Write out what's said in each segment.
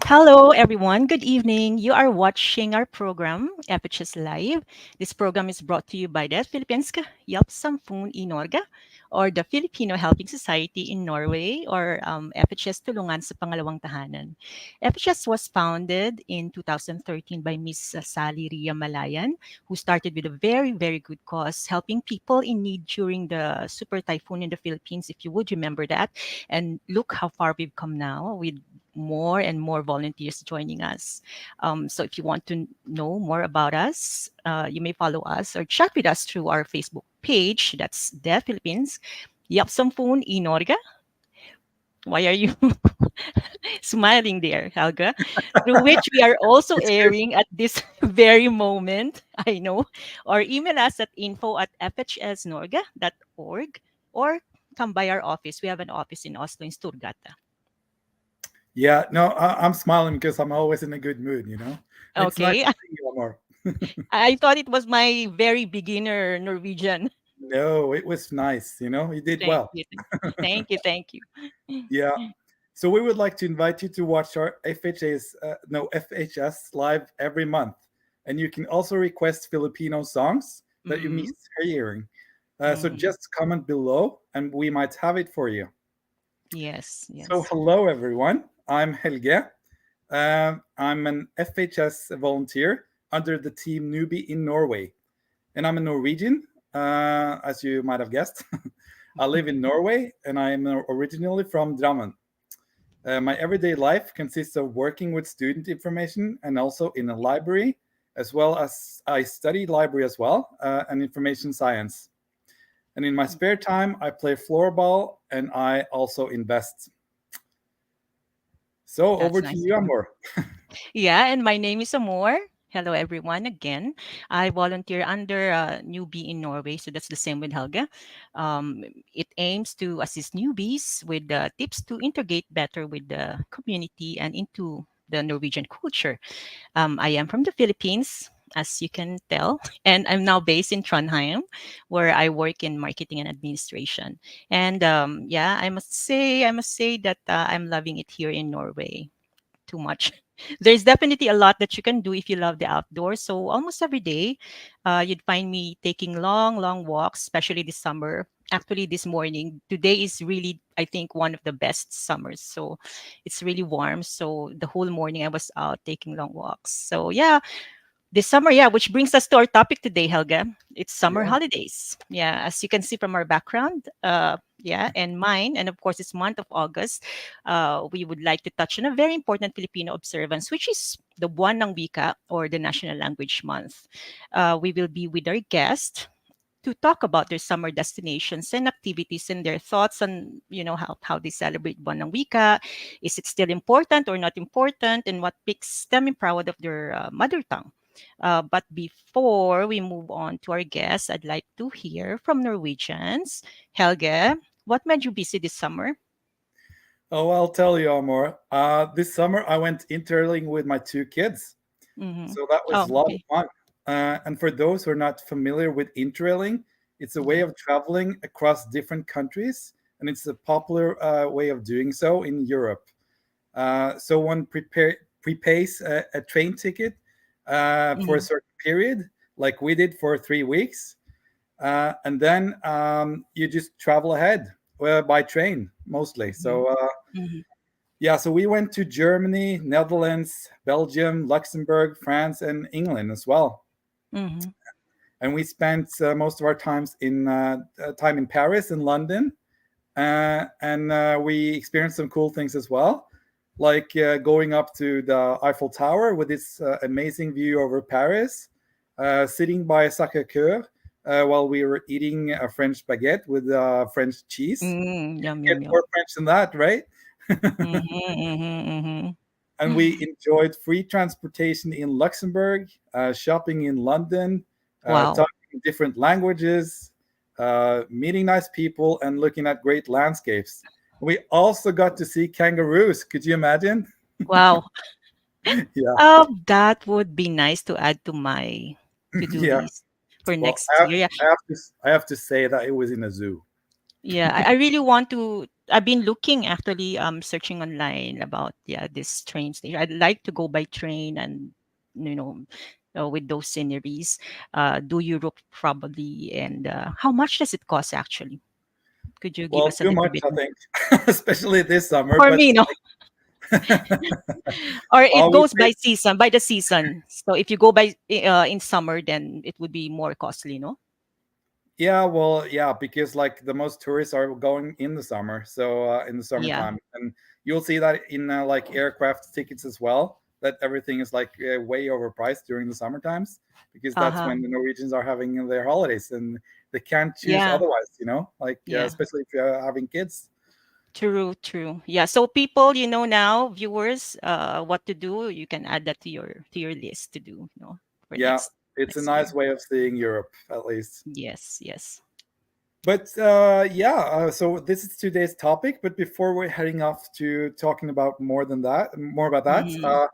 Hello, everyone. Good evening. You are watching our program, FHS Live. This program is brought to you by the Filipinska Hjelpsamfund i Norge, or the Filipino Helping Society in Norway, or FHS Tulungan sa Pangalawang Tahanan. FHS was founded in 2013 by Miss Sally Ria Malayan, who started with a very, very good cause, helping people in need during the super typhoon in the Philippines, if you would remember that. And look how far we've come now with more and more volunteers joining us. So if you want to know more about us, you may follow us or chat with us through our Facebook page. That's the Philippines. Yap Sampun Inorga. Why are you smiling there, Helga? Through which we are also It's good. airing at this very moment. I know. Or email us at info@fhsnorga.org or come by our office. We have an office in Oslo in Sturgata. Yeah, no, I'm smiling because I'm always in a good mood. And it's nice Okay. to see you, Omar. I thought it was my very beginner Norwegian. No, it was nice. You did Thank well. you. Thank you. Thank you. Yeah. So we would like to invite you to watch our FHS live every month, and you can also request Filipino songs that you Mm-hmm. miss hearing. So Mm-hmm. just comment below, and we might have it for you. Yes. So Yes. hello everyone. I'm Helge. I'm an FHS volunteer under the team Newbie in Norway, and I'm a Norwegian, as you might have guessed. I live in Norway, and I am originally from Drammen. My everyday life consists of working with student information and also in a library, as well as I study library as well and information science. And in my spare time, I play floorball and I also invest. So over That's to nice. you, Amor. Yeah, and my name is Amor. Hello, everyone. Again, I volunteer under Newbie in Norway, so that's the same with Helga. It aims to assist newbies with tips to integrate better with the community and into the Norwegian culture. I am from the Philippines, as you can tell, and I'm now based in Trondheim, where I work in marketing and administration. And yeah, I must say that I'm loving it here in Norway too much. There's definitely a lot that you can do if you love the outdoors. So almost every day, you'd find me taking long, long walks, especially this summer. Actually, this morning, today is really, I think, one of the best summers. So it's really warm. So the whole morning I was out taking long walks. So yeah, this summer, yeah, which brings us to our topic today, Helga. It's summer Yeah. holidays. Yeah, as you can see from our background, yeah, and mine, and of course, it's month of August. We would like to touch on a very important Filipino observance, which is the Buwan ng Wika, or the National Language Month. We will be with our guest to talk about their summer destinations and activities and their thoughts on how they celebrate Buwan ng Wika. Is it still important or not important, and what makes them proud of their mother tongue? But before we move on to our guests, I'd like to hear from Norwegians. Helge, what made you busy this summer? Oh, I'll tell you, Amor. This summer I went interling with my two kids. Mm-hmm. So that was Oh, a lot of okay. fun. And for those who are not familiar with interrailing, it's a way Yeah. of traveling across different countries, and it's a popular way of doing so in Europe. So one prepays a train ticket for a Mm-hmm. certain period, like we did for 3 weeks, and then you just travel ahead by train mostly. Mm-hmm. So Mm-hmm. yeah, so we went to Germany, Netherlands, Belgium, Luxembourg, France, and England as well. Mm-hmm. And we spent most of our time in Paris and London, and we experienced some cool things as well, like going up to the Eiffel Tower with its amazing view over Paris, sitting by Sacré-Cœur while we were eating a French baguette with French cheese. Mm, yum, Get yum, yum. more French than that, right? Mm-hmm. Mm-hmm. And we enjoyed free transportation in Luxembourg, shopping in London, Wow. talking different languages, meeting nice people, and looking at great landscapes. We also got to see kangaroos. Could you imagine? Wow. Yeah, That would be nice to add to my to-do yeah. list for Well, next year. Yeah, I have to say that it was in a zoo. yeah. I really want to. I've been looking actually, searching online about, yeah, this train station. I'd like to go by train and, you know, with those sceneries, do Europe probably. And how much does it cost actually? Could you give Well, us a too little much, bit I think, especially this summer. for But me, no? Or I it would goes say, by season, by the season. So if you go by in summer, then it would be more costly, no? yeah, well, yeah, because like the most tourists are going in the summer, so in the Yeah. summertime, and you'll see that in like aircraft tickets as well. That everything is like way overpriced during the summer times because that's Uh-huh. when the Norwegians are having their holidays and they can't choose Yeah. otherwise. You know, like Yeah. especially if you're having kids. True, true. Yeah. So people, now, viewers, what to do, you can add that to your list to do, for Yeah, it's a next year. nice way of seeing Europe, at least. Yes, yes. But yeah, so this is today's topic. But before we're heading off to talking about more about that, Hmm.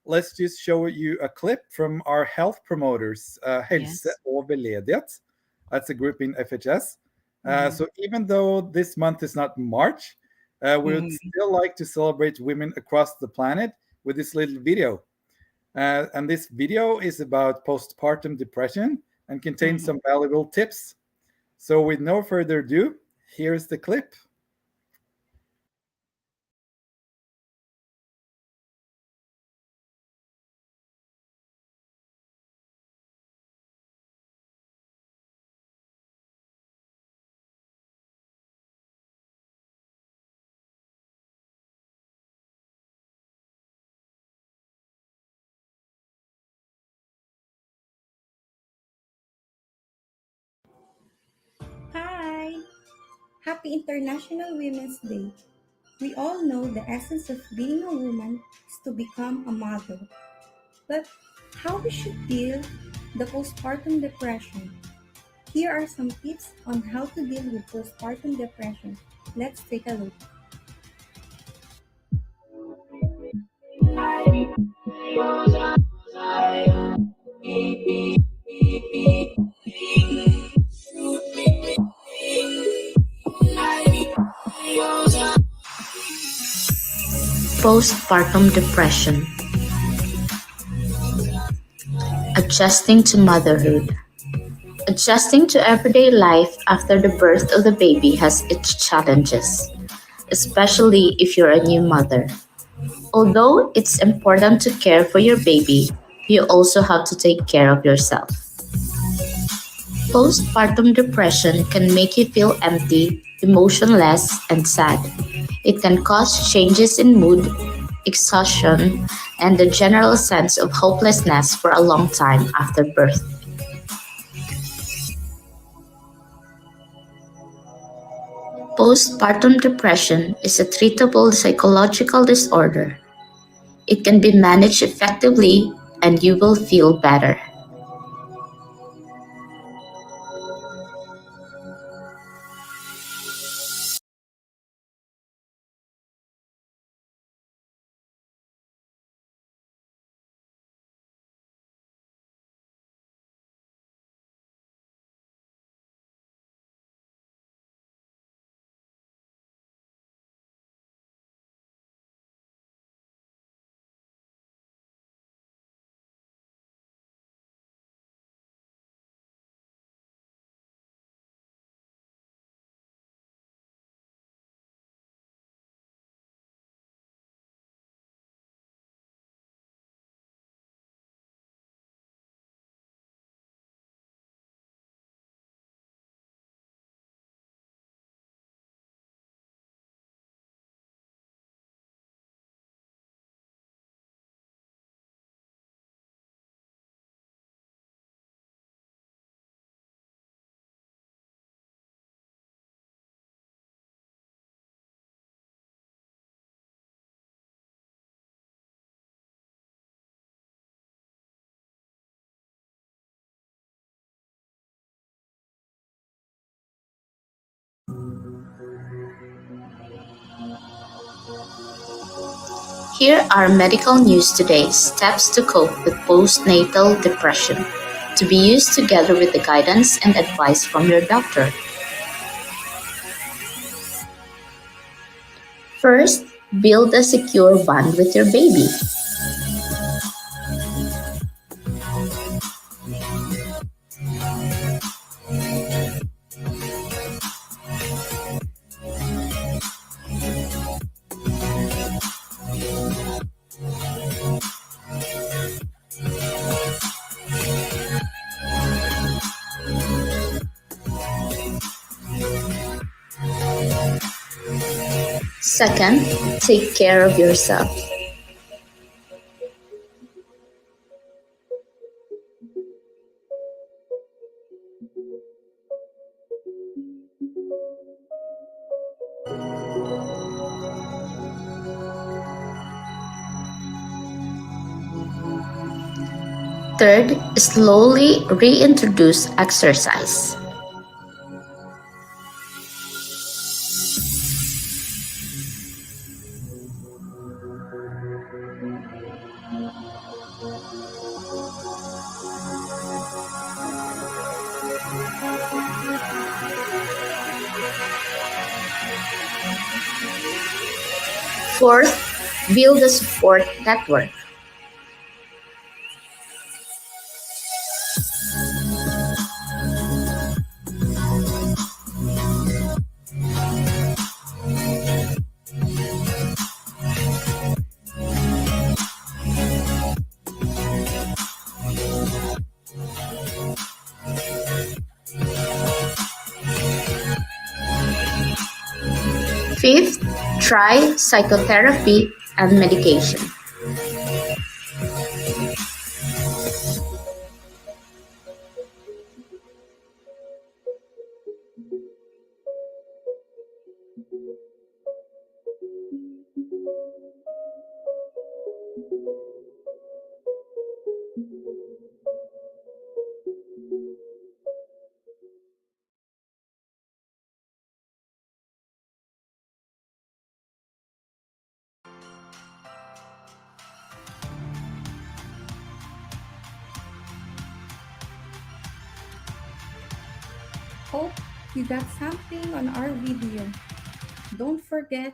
let's just show you a clip from our health promoters, Helse Yes. og Veldedighet. That's a group in FHS. Hmm. So even though this month is not March, we would Hmm. still like to celebrate women across the planet with this little video. And this video is about postpartum depression and contains Hmm. some valuable tips. So, with no further ado, here's the clip. Hi! Happy International Women's Day. We all know the essence of being a woman is to become a mother. But how we should deal the postpartum depression? Here are some tips on how to deal with postpartum depression. Let's take a look. Postpartum depression, adjusting to motherhood. Adjusting to everyday life after the birth of the baby has its challenges, especially if you're a new mother. Although it's important to care for your baby, you also have to take care of yourself. Postpartum depression can make you feel empty, emotionless, and sad. It can cause changes in mood, exhaustion, and a general sense of hopelessness for a long time after birth. Postpartum depression is a treatable psychological disorder. It can be managed effectively and you will feel better. Here are medical news today steps to cope with postnatal depression, to be used together with the guidance and advice from your doctor. First, build a secure bond with your baby. Second, take care of yourself. Third, slowly reintroduce exercise. Fourth, build a support network. Fifth, try psychotherapy and medication. Hope you got something on our video. Don't forget,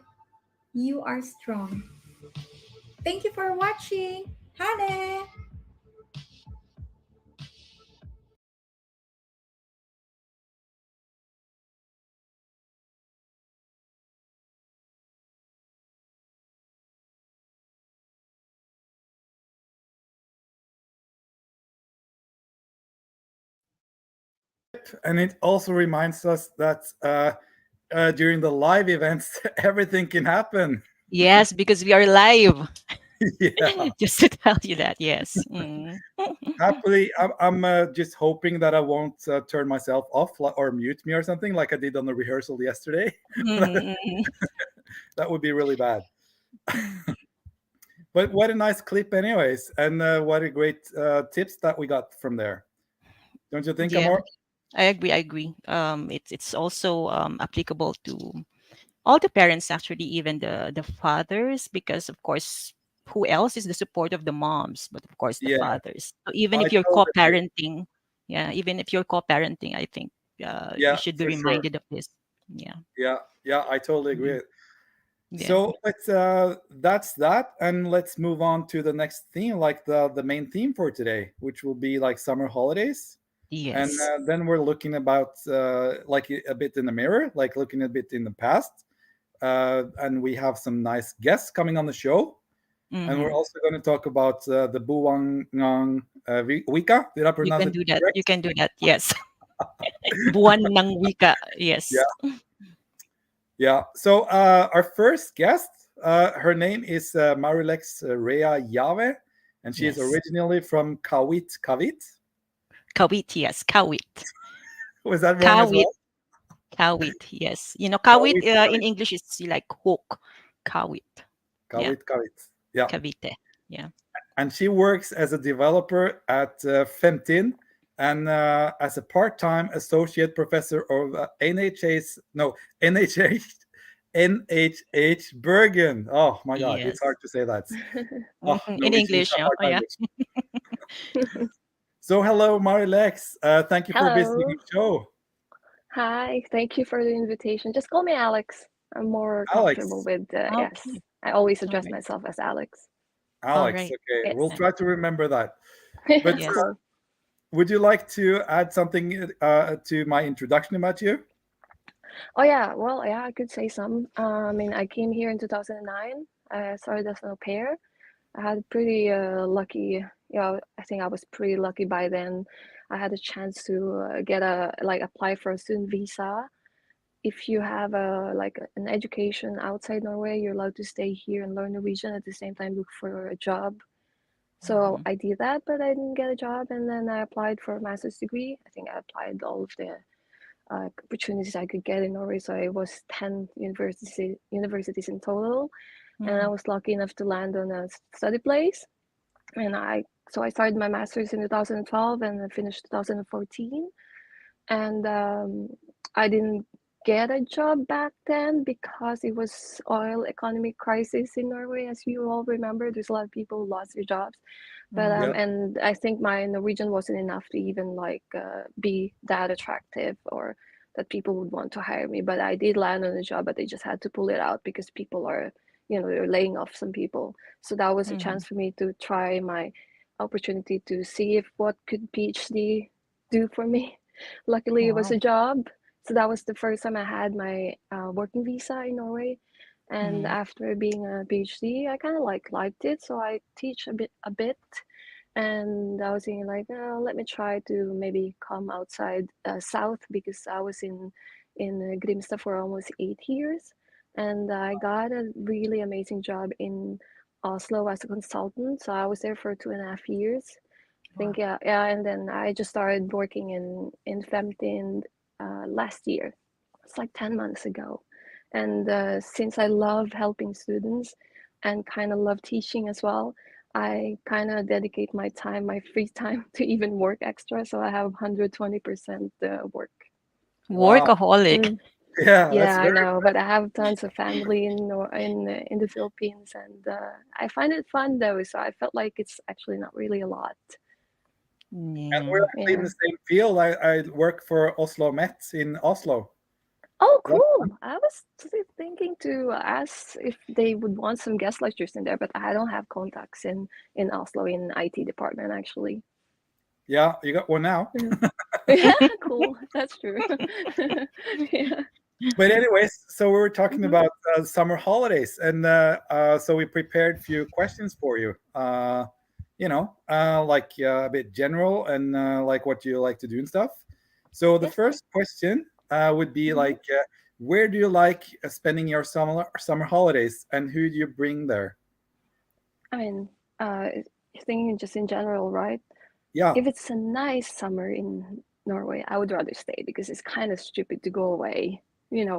you are strong. Thank you for watching. Hane! And it also reminds us that during the live events, everything can happen. Yes, because we are live. Yeah. Just to tell you that, yes. Mm. Happily, I'm just hoping that I won't turn myself off or mute me or something like I did on the rehearsal yesterday. Mm, mm, That would be really bad. But what a nice clip, anyways, and what a great tips that we got from there. Don't you think, yeah, Amor? I agree. I agree. It's also applicable to all the parents, actually, even the fathers, because of course, who else is the support of the moms, but of course the Yeah, fathers. So even I if you're totally agree. co-parenting, yeah, even if you're co-parenting, I think you Yeah, should be for sure. reminded of this. Yeah. Yeah, yeah, I totally Mhm. agree. Yeah. So that's that, and let's move on to the next theme, like the main theme for today, which will be like summer holidays. And Yes. then we're looking about like a bit in the mirror, like looking a bit in the past. And we have some nice guests coming on the show. And we're Hmm. also going to talk about the Buwan Wika. Did I You pronounce can it do that. correct? You can do that. Yes. Buwan ng wika. Yeah, Yes. yeah. So our first guest, her name is Marilex Rea Yave, and she is Yes. originally from Kawit. Kawit? Kawit. Yes. Kawit. Was that wrong as Kawit. well? Kawit. Yes. Kawit Kawit, in Kawit, English is like hook. Kawit. Yeah. Kawit, Kawit. Yeah. Kavite. Yeah. And she works as a developer at Femtin and as a part-time associate professor of NHS, no, NHH, NHH Bergen. Oh my God, it's Yes. hard to say that. Oh, Mhm. In Norwegian is English. a Yeah. hard Oh, yeah. language. So hello, Marilex. Thank you for visiting Hello. the show. Hi. Thank you for the invitation. Just call me Alex. I'm more comfortable Alex. with S. Okay. I always All address right. myself as Alex. All Alex. right. Okay, we'll Yes. Yeah. try to remember that. But Yes. Cool. would you like to add something to my introduction about you? Oh yeah, well yeah, I could say some. I mean, I came here in 2009. I started as an au pair. I had pretty lucky. I think I was pretty lucky by then. I had a chance to get a like apply for a student visa. If you have an education outside Norway, you're allowed to stay here and learn Norwegian at the same time look for a job. So Mhm. I did that, but I didn't get a job, and then I applied for a master's degree. I think I applied all of the opportunities I could get in Norway. So it was 10 universities in total, and I Mm. was lucky enough to land on a study place. And I started my master's in 2012 and I finished 2014. And I didn't get a job back then because it was oil economic crisis in Norway, as you all remember. There's a lot of people who lost their jobs, but Mm. Yeah. and I think my Norwegian wasn't enough to even be that attractive or that people would want to hire me. But I did land on a job, but they just had to pull it out because people are, they're laying off some people. So that was a Mhm. chance for me to try my opportunity to see if what could PhD do for me. Luckily, it was Wow. a job. So that was the first time I had my working visa in Norway. And Mhm. after being a PhD, I kind of liked it. So I teach a bit. And I was thinking like, oh, let me try to maybe come outside south because I was in Grimstad for almost 8 years, and I got a really amazing job in Oslo as a consultant. So I was there for 2.5 years. I Wow. think yeah, and then I just started working in Femtin last year. It's like 10 months ago, and since I love helping students and kind of love teaching as well, I kind of dedicate my time, my free time, to even work extra. So I have 120% work. Wow. Workaholic. Mm. Yeah, that's Yeah, I very. know, but I have tons of family in the Philippines, and I find it fun though. So I felt like it's actually not really a lot. And we're Yeah. actually in Yeah. the same field. I work for Oslo Met in Oslo. Oh, That's cool. I was thinking to ask if they would want some guest lectures in there, but I don't have contacts in Oslo in IT department actually. yeah, you got one now. Yeah. Yeah, cool. That's true. Yeah. But anyways, so we were talking Mhm. about summer holidays, and so we prepared a few questions for you. Like a bit general and like what you like to do and stuff. So the Yes. first question would be Mhm. like, where do you like spending your summer holidays, and who do you bring there? I mean, thinking just in general, right? Yeah, If it's a nice summer in Norway, I would rather stay because it's kind of stupid to go away.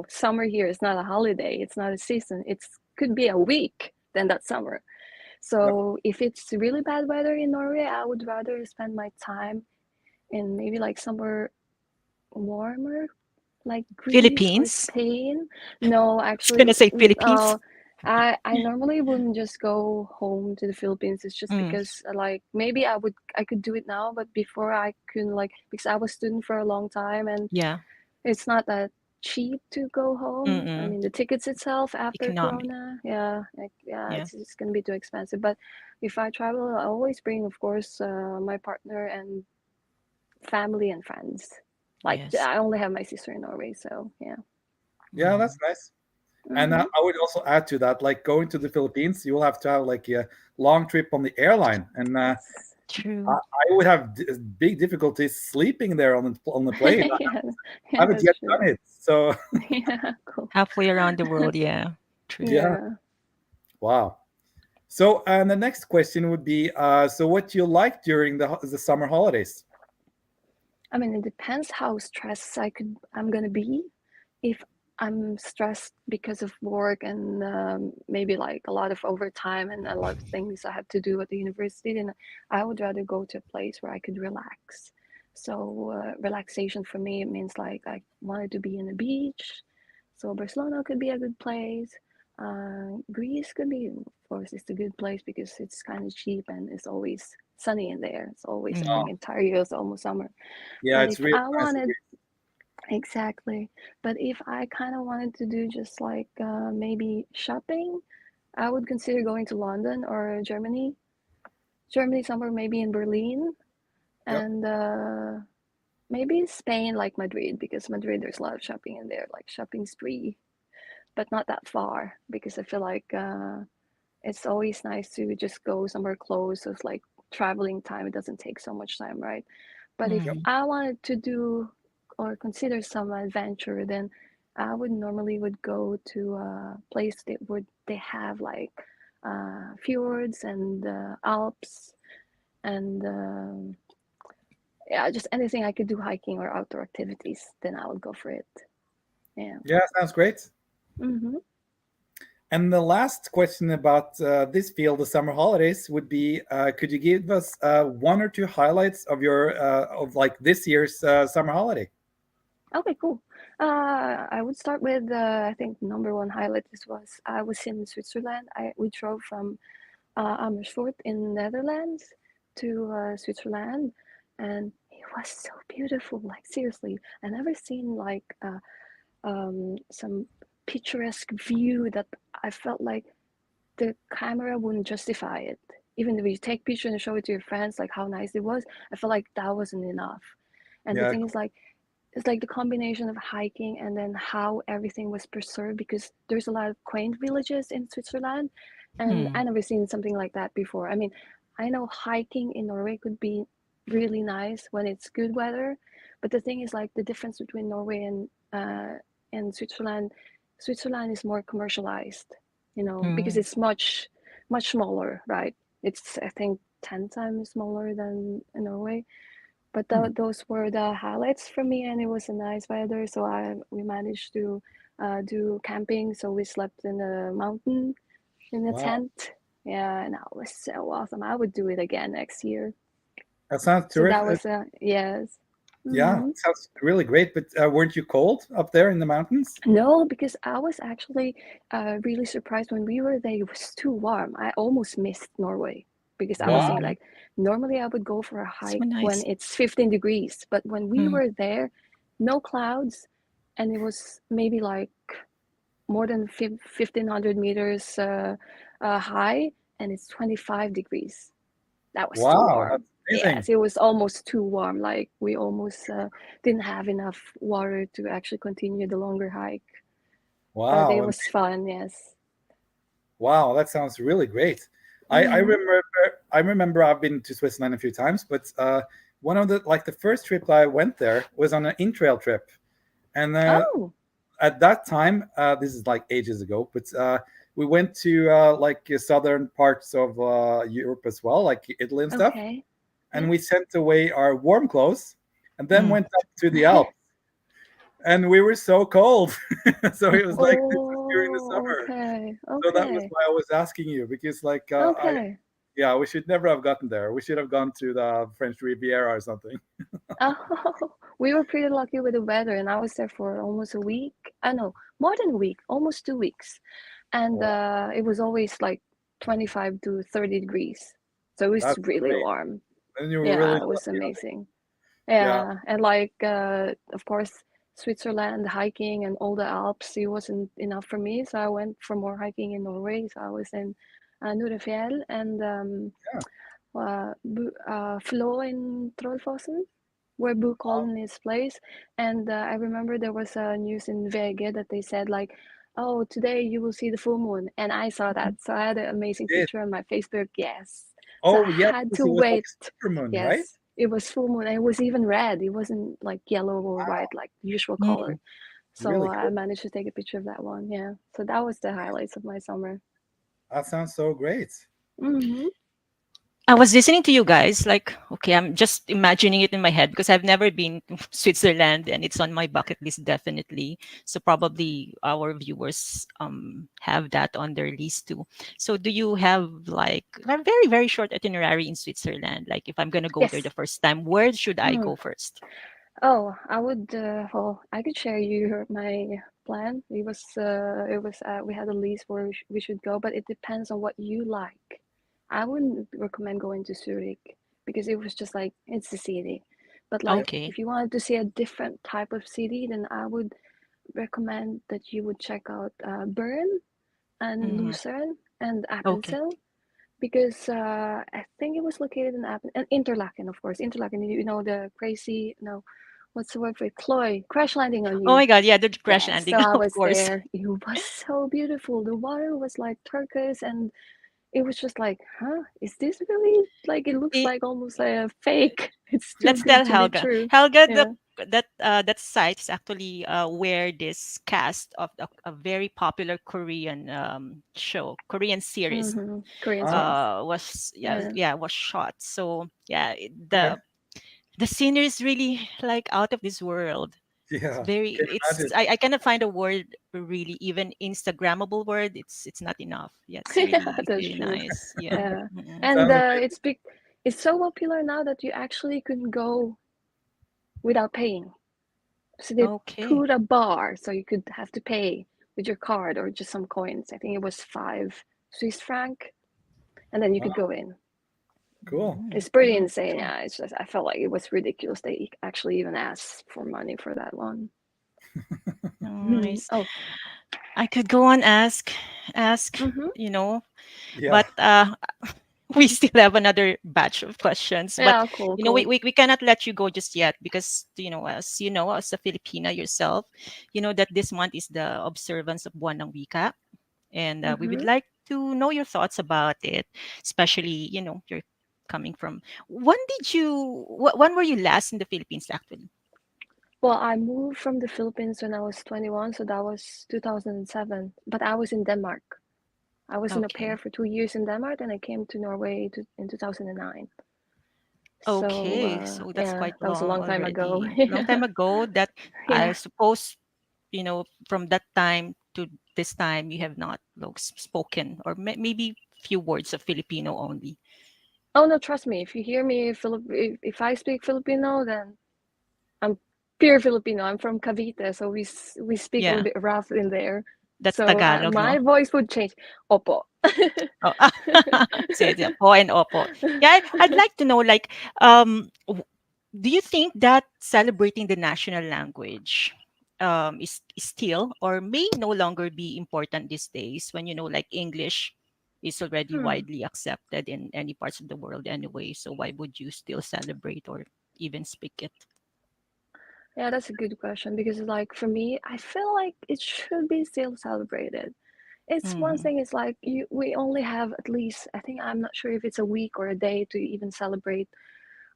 Summer here is not a holiday, it's not a season. It's could be a week, then that's summer. yeah, So if it's really bad weather in Norway, I would rather spend my time in maybe like somewhere warmer, like Greece or Philippines. Spain. No, I was gonna actually, say Philippines. no. I normally wouldn't just go home to the Philippines. It's just Mm. because like maybe I could do it now, but before I couldn't, like, because I was student for a long time and Yeah. it's not that cheap to go home. I Mm-mm. mean, the tickets itself after Economic. Corona, yeah, like, yeah, Yeah. it's gonna be too expensive. But if I travel, I always bring, of course, my partner and family and friends. Like Yes. I only have my sister in Norway, so yeah. yeah. That's Mm. nice. And Mm-hmm. I would also add to that, like going to the Philippines, you will have to have like a long trip on the airline, and Yes. True. I would have big difficulties sleeping there on the plane. Yeah, I yeah, haven't that's yet true. done it, so Yeah, cool. Halfway around the world. Yeah. True. yeah, Yeah. wow. So the next question would be, so what do you like during the summer holidays? I mean, it depends how stressed I'm gonna be. If I'm stressed because of work and maybe like a lot of overtime and a lot of things I have to do at the university, then I would rather go to a place where I could relax. So relaxation for me, it means like I wanted to be in the beach. So Barcelona could be a good place. Greece could be, of course, it's a good place because it's kind of cheap and it's always sunny in there. It's always like Mm. entire year, it's almost summer. Yeah, But it's if really I nice. wanted Exactly. But if I kind of wanted to do just like maybe shopping, I would consider going to London or Germany. Germany, somewhere maybe in Berlin, Yep. and maybe Spain, like Madrid, because Madrid there's a lot of shopping in there, like shopping spree, but not that far because I feel like it's always nice to just go somewhere close. So it's like traveling time, it doesn't take so much time, right? But if Yep. Mm. I wanted to do or consider some adventure, then I would normally would go to a place that would they have like fjords and Alps and yeah, just anything I could do hiking or outdoor activities, then I would go for it. Yeah. Yeah, sounds great. Mm-hmm. And the last question about this field, the summer holidays, would be: could you give us one or two highlights of your of like this year's summer holiday? Okay, cool. I would start with I think number one highlight this was I was in Switzerland. We drove from Amersfoort in Netherlands to Switzerland, and it was so beautiful. Like seriously, I never seen like some picturesque view that I felt like the camera wouldn't justify it. Even if you take picture and show it to your friends, like how nice it was, I felt like that wasn't enough. And the Yeah, thing is, like, it's like the combination of hiking and then how everything was preserved because there's a lot of quaint villages in Switzerland, and I Mm. never seen something like that before. I mean, I know hiking in Norway could be really nice when it's good weather, but the thing is, like, the difference between Norway and Switzerland, Switzerland is more commercialized, because Mm. it's much smaller, right? It's I think 10 times smaller than Norway, but hmm. those were the highlights for me, and it was a nice weather. So we managed to do camping. So we slept in a mountain in a Wow, tent. Yeah, and that was so awesome. I would do it again next year. that sounds So that terrific. was yes. Yeah, Mm-hmm. sounds really great. But weren't you cold up there in the mountains? No, because I was actually really surprised when we were there. It was too warm. I almost missed Norway because I was Wow, thinking Mm. like normally I would go for a So hike when nice. it's 15 degrees, but when we Mm. were there, no clouds, and it was maybe like more than 1500 meters high, and it's 25 degrees. That was too wow, that's warm. amazing. Yes, it was almost too warm. Like we almost didn't have enough water to actually continue the longer hike, but it Wow, was fun. Yes. wow, that sounds really great. I Mm-hmm. remember I've been to Switzerland a few times, but one of the first trip I went there was on an in-trail trip, and Oh, at that time, this is like ages ago, but we went to southern parts of Europe as well, like Italy and stuff, okay. and Yeah. we sent away our warm clothes, and then Mm. went up to the Alps, and we were so cold, so it was like this was during the Oh, summer. okay. So that was Okay. why I was asking you because I Okay. yeah, we should never have gotten there. We should have gone to the French Riviera or something. Oh, we were pretty lucky with the weather, and I was there for almost a week. I know, more than a week, almost 2 weeks. And Wow, it was always like 25 to 30 degrees. So it was that's really great. warm. Then you were Yeah, really it was lucky, I think. amazing. Yeah, Yeah, and like of course Switzerland hiking and all the Alps, it wasn't enough for me, so I went for more hiking in Norway. So I was in Nordfjell and yeah. Flo in Trollfossen, where Wow, Buwan is placed. And I remember there was a news in VG that they said like, "Oh, today you will see the full moon," and I saw that. So I had an amazing did. picture on my Facebook. Yes, so I Oh yeah, had because to it was like wait. supermoon, right? Yes, it was full moon, and it was even red. It wasn't like yellow or white like the usual color. Mm. So Really I cool. managed to take a picture of that one. Yeah, so that was the highlights of my summer. That sounds so great. Mm-hmm. I was listening to you guys, like, okay, I'm just imagining it in my head because I've never been to Switzerland and it's on my bucket list, definitely. So probably our viewers have that on their list too. So do you have like a very, very short itinerary in Switzerland? Like if I'm gonna go there the Yes. first time, where should I Mm. go first? Oh, I would. Well, I could share you my plan. We had a list where we should go, but it depends on what you like. I wouldn't recommend going to Zurich because it was just like it's the city. But like, Okay. if you wanted to see a different type of city, then I would recommend that you would check out Bern and Mm-hmm. Lucerne and Okay. Appenzell, because I think it was located in and Interlaken, of course. Interlaken, you know, the crazy, no, what's the word for it? Chloe, crash landing on Oh you. my God. Yeah, the crash Yeah, so landing, I of was course. there. It was so beautiful. The water was like turquoise, and it was just like, huh? Is this really like? It looks I- like almost a fake. It's too let's good tell to be Helga. true. Helga, Yeah. that site is actually where this cast of a very popular Korean show, Korean series, Korean Ah, series. was, Yeah. was shot. So yeah, okay. the scenery is really like out of this world. It's Yeah, very, can it's, imagine. I cannot find a word, really, even Instagrammable word. It's not enough. Yeah, Yeah, it's that's really true. nice. Yeah. Yeah. Mm-mm. And Sounds amazing. it's so popular now that you actually can go without paying. So they Okay. put a bar, so you could have to pay with your card or just some coins. I think it was 5 Swiss franc, and then you could Wow, go in. cool. Mm, It's pretty mm, insane. Yeah, it's just I felt like it was ridiculous. They actually even asked for money for that one. nice. Oh, I could go on ask, mm-hmm. you know, Yeah, but we still have another batch of questions. But Yeah, cool, we, cool. we cannot let you go just yet because as a Filipina yourself, you know that this month is the observance of Buwan ng Wika, and we would Mm-hmm. like to know your thoughts about it, especially you're coming from. When were you last in the Philippines actually? Well, I moved from the Philippines when I was 21, so that was 2007. But I was in Denmark. I was an au pair Okay. for 2 years in Denmark, and I came to Norway in 2009. So, Okay, so that's yeah, quite that was a long long time ago. already. Long Yeah. time ago that I Yeah. suppose, from that time to this time, you have not spoken or maybe few words of Filipino only. Oh no, trust me. If you hear me, if I speak Filipino, then I'm pure Filipino. I'm from Cavite, so we speak a little Yeah, bit rough in there. that's So Tagalog, my no? voice would change. Opo. Oh, say it, yeah, po and opo. Yeah, I'd like to know, like, do you think that celebrating the national language is still or may no longer be important these days when like English is already Hmm. widely accepted in any parts of the world anyway? So why would you still celebrate or even speak it? Yeah, that's a good question because, like, for me, I feel like it should be still celebrated. It's one Hmm. thing. It's like we only have at least. I think I'm not sure if it's a week or a day to even celebrate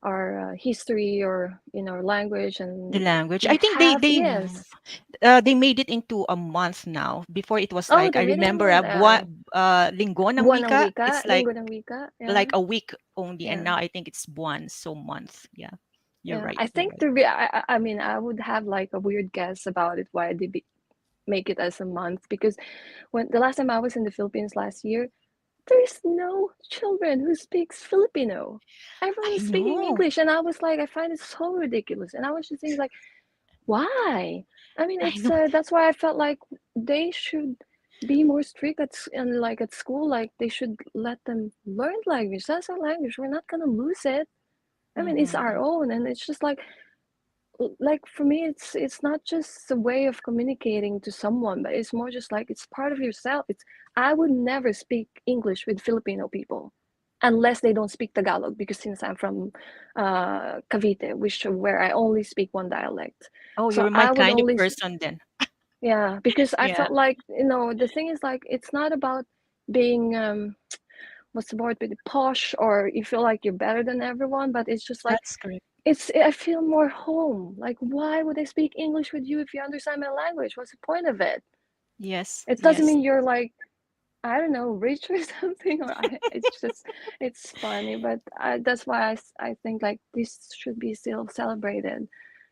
our history or language, The and language. we I think have yes. they made it into a month now. Before it was Oh, like they I made it remember one. linggo ng Buwan ng wika. Wika, It's Linggo ng Wika. Yeah, like a week only, and yeah, now I think it's buwan, so month. Yeah, you're yeah. right. I You're think right. I mean, I would have like a weird guess about it why they make it as a month, because when the last time I was in the Philippines last year, there's no children who speaks Filipino. Everyone I is speaking know. English, and I was like, I find it so ridiculous. And I was just thinking, like, why? I mean, I it's know. that's why I felt like they should be more strict and like at school, like they should let them learn language. That's our language. We're not gonna lose it. I mean, it's our Mm-hmm. own, and it's just like for me, it's not just a way of communicating to someone, but it's more just like it's part of yourself. It's I would never speak English with Filipino people unless they don't speak Tagalog, because since I'm from Cavite, which where I only speak one dialect, Oh, so you're my I would kind of only person then. yeah, because I Yeah, felt like the thing is like it's not about being what's the word, with posh, or you feel like you're better than everyone, but it's just like that's correct. I feel more home. Like, why would I speak English with you if you understand my language? What's the point of it? Yes, It doesn't yes. mean you're like, I don't know, rich or something. It's just, it's funny. But that's why I think like this should be still celebrated.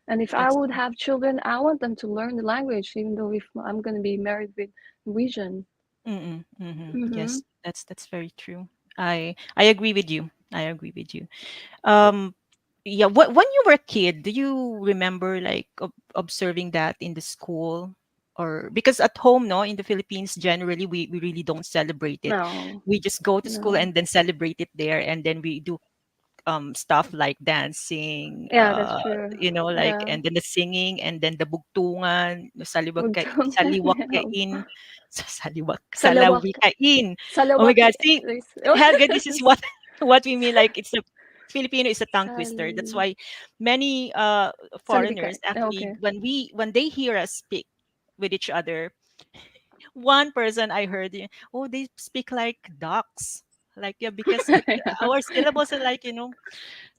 And if I That's would true. have children, I want them to learn the language, even though if I'm going to be married with Norwegian. Mm-mm, mm-hmm. Mm-hmm. Yes, that's very true. I agree with you. I agree with you. Um, yeah. When you were a kid, do you remember like observing that in the school, or because at home, no, in the Philippines, generally we really don't celebrate it. No, We just go to school no. and then celebrate it there, and then we do stuff like dancing, Yeah, that's true. like, Yeah. and then the singing, and then the bugtungan, Bugtungan. Yeah. saliwakain, Salawak. salawikain. Oh my Salawak. God! See, Oh, Helga, this is what what we mean. Like, it's a Filipino is a tongue twister. That's Sal why many Salivika. foreigners actually, Okay. when they hear us speak with each other, one person I heard, oh, they speak like ducks. Like, yeah, because Yeah. our syllables are like, like,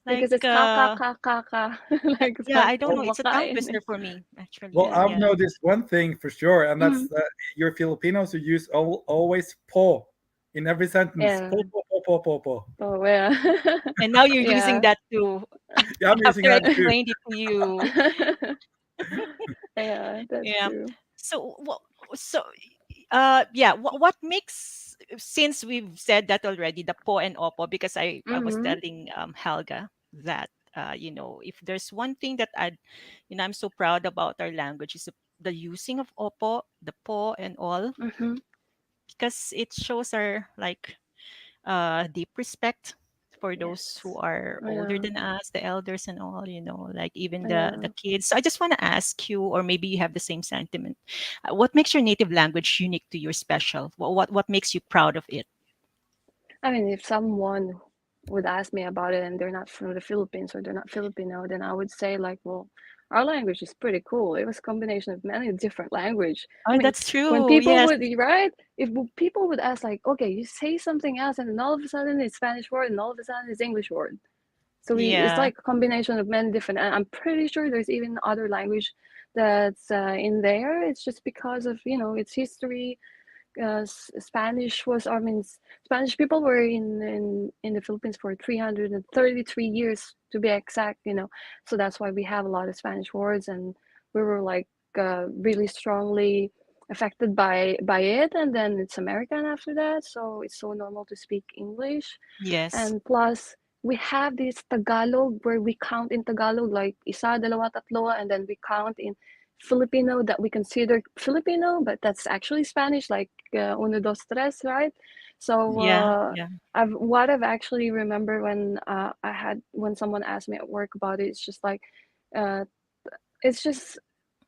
Because it's ka ka ka ka ka like yeah, that. I don't know. It's a tongue Kumakain. twister for me, actually. Well, I've Yeah. noticed one thing for sure, and that's Mm. that you're Filipinos who use always po in every sentence. Yeah. Po, po, po, po, po, po. Oh, yeah. And now you're using Yeah. that too Yeah, I'm using after I that too. explained it to you. Yeah, that's Yeah. true. So, so yeah, what makes, since we've said that already, the po and opo, because I was Mm-hmm. telling Helga that if there's one thing that I'm so proud about our language is the using of opo, the po and all, Mm-hmm. because it shows our, like, deep respect for those who Yes. are older Yeah. than us, the elders and all, like even the Yeah. kids. So I just want to ask you, or maybe you have the same sentiment. What makes your native language unique to your special? What makes you proud of it? I mean, if someone would ask me about it and they're not from the Philippines or they're not Filipino, then I would say like, well, our language is pretty cool. It was a combination of many different language. I Oh, mean, that's when true. people Yes. would right, if people would ask like, okay, you say something else, and then all of a sudden it's Spanish word, and all of a sudden it's English word. So it's Yeah. like a combination of many different. And I'm pretty sure there's even other language that's in there. It's just because of its history. Spanish was, I mean, Spanish people were in the Philippines for 333 years to be exact. So that's why we have a lot of Spanish words, and we were like really strongly affected by it. And then it's American after that, so it's so normal to speak English. Yes. And plus, we have this Tagalog where we count in Tagalog like isa, dalawa, tatlo, and then we count in Filipino that we consider Filipino, but that's actually Spanish, like uno, dos, tres, right? So Yeah. Yeah. I've actually remember when when someone asked me at work about it, it's just like, uh, it's just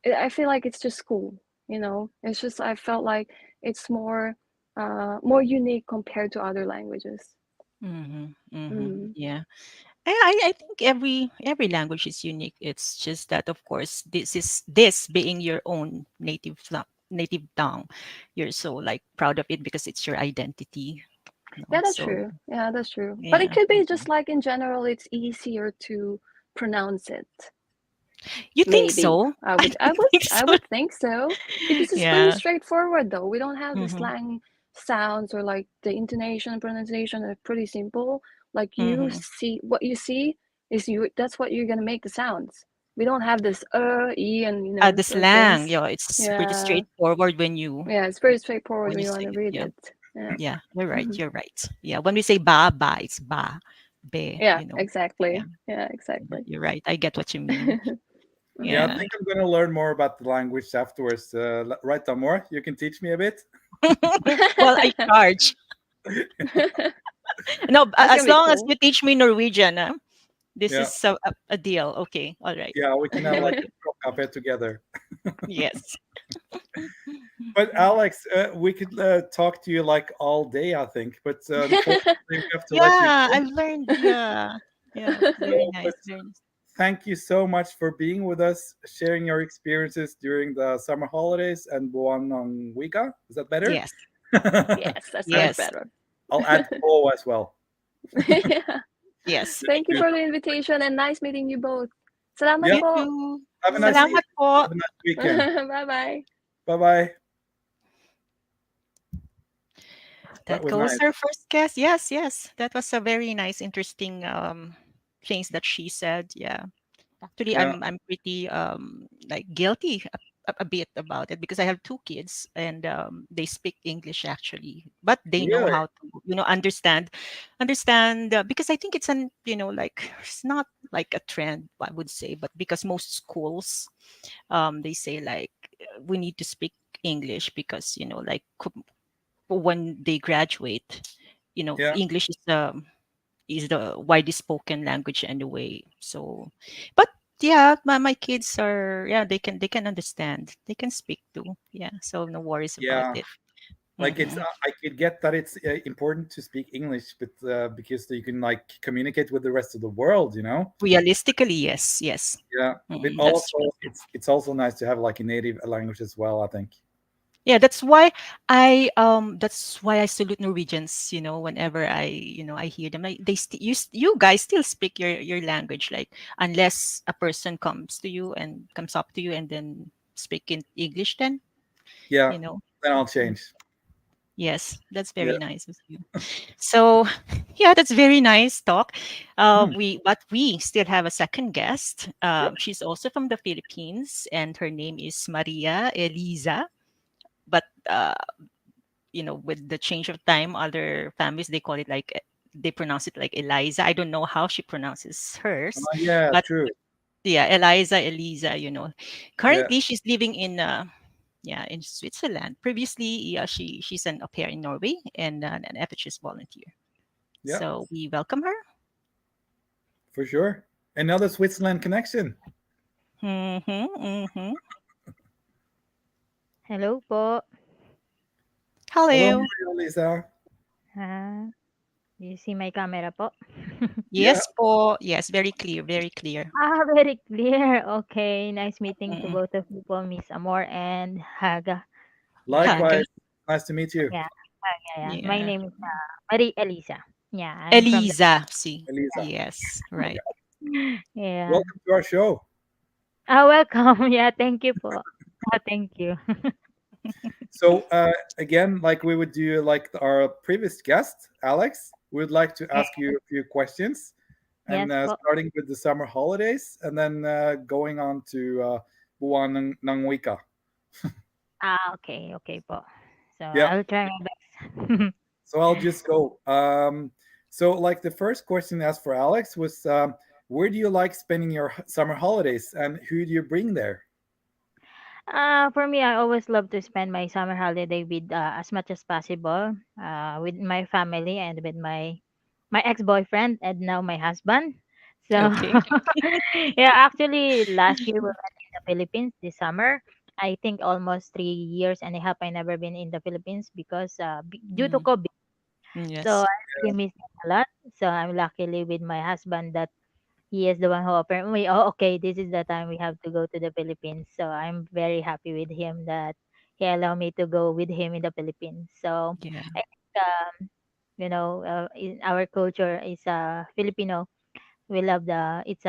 I feel like it's just cool, It's just I felt like it's more unique compared to other languages. Mm-hmm. Mm-hmm. Mm. Yeah. I think every language is unique. It's just that, of course, this being your own native tongue, you're so, like, proud of it because it's your identity. Yeah, that's So true. Yeah, that's true. But it yeah. could be Mhm. just like in general, it's easier to pronounce it. You think Maybe so? I I would, I would, think I so. would think so, because it's pretty Yeah. straightforward though. We don't have the Mm-hmm. slang sounds, or like the intonation and pronunciation are pretty simple. Like Mm-hmm. what you see is you. That's what you're gonna make the sounds. We don't have this e and The those slang, things. yeah, it's pretty Yeah, straightforward when you yeah, it's pretty straightforward when when you you want say to it. read Yeah. it. Yeah. Yeah. You're right. Mhm. You're right. Yeah. When we say ba, it's ba, be. Yeah, Yeah. exactly. Yeah, Yeah. exactly. You're right. I get what you mean. Yeah, I Mm. Yeah. think I'm gonna learn more about the language afterwards. Right, Amor? You can teach me a bit. Well, I charge. No, That's as gonna be long as cool. you teach me Norwegian, this Yeah, is a deal. Okay. All right. yeah, we can have like Okay. a pro cafe together. Yes. But Alex, we could talk to you like all day, I think. But unfortunately, we have to let you Yeah, go. I've learned. Yeah. Yeah. Very So, but nice. Very nice. thank you so much for being with us, sharing your experiences during the summer holidays and Buwan on Wika. Is that better? Yes. Yes, that's much And Yes. better. I'll add O as well. Yeah. Yes. Thank you for the invitation and nice meeting you both. Salamat Yeah, You po. too. have a nice Mm. evening. Salamat po. Have a nice weekend. Bye-bye. Bye bye. That That was goes nice. our first guest. Yes, yes. That was a very nice, interesting things that she said. Yeah. Actually, Yeah, I'm pretty like guilty a bit about it because I have two kids and they speak English actually, but they know really. how to understand because I think it's an like it's not like a trend I would say, but because most schools they say like we need to speak English because like when they graduate, Yeah, English is is the widely spoken language anyway. So, but yeah, my kids are, yeah, they can understand, they can speak too. Yeah, so no worries about Yeah, it. like it's Hmm. I could get that it's important to speak English, but because you can like communicate with the rest of the world, you know. Realistically, yes, yes. Yeah, but That's true. also it's also nice to have like a native language as well, I think. Yeah, that's why I salute Norwegians, whenever I hear them. Like you guys still speak your language, like unless a person comes up to you and then speak in English, then Yeah, you know. then I'll Mm. change. Yes, that's Yeah. very nice of you. So, yeah, that's very nice talk. Hmm. We still have a second guest. Yep. She's also from the Philippines, and her name is Maria Eliza. But with the change of time, other families they call it like they pronounce it like Eliza. I don't know how she pronounces hers, Yeah, but true. yeah, Eliza. Yeah. Currently she's living in in Switzerland. Previously, yeah, she's an au pair in Norway and an FHS volunteer. Yeah, So we welcome her. for sure. Another Switzerland connection. Mm-hmm, mm-hmm. Hello po. Hello, Hello. Maria Lisa. Ah, you see my camera po? Yeah, Yes, po. Yes, very clear, very clear. Very clear. Okay, nice meeting to Mm-mm. both of you po, Miss Amor and Haga. Yeah, Haga. likewise. Nice to meet you, yeah, yeah. My Yeah. name is Marie Elisa. Yeah, I'm from the Eliza. See. Elisa. Yes, right. yeah. Welcome to our show. Welcome. Yeah, thank you po. Thank you. So again, like we would do, like our previous guest, Alex, we would like to Eh, ask you a few questions, and yes po. starting with the summer holidays, and then going on to Buwan ng Wika. Okay, okay po. So Yeah. I'll try my best. So I'll just go. So like the first question asked for Alex was, where do you like spending your summer holidays, and who do you bring there? For me, I always love to spend my summer holiday with as much as possible with my family and with my ex-boyfriend and now my husband. So Okay. yeah, actually last year we went in the Philippines this summer. I think almost 3 years and a half I never been in the Philippines because due to Mm, COVID. So yes. I really miss it a lot. So I'm luckily with my husband that he is the one who offered me, oh, okay, this is the time we have to go to the Philippines. So I'm very happy with him that he allowed me to go with him in the Philippines. So Yeah. I think, in our culture is Filipino. We love it's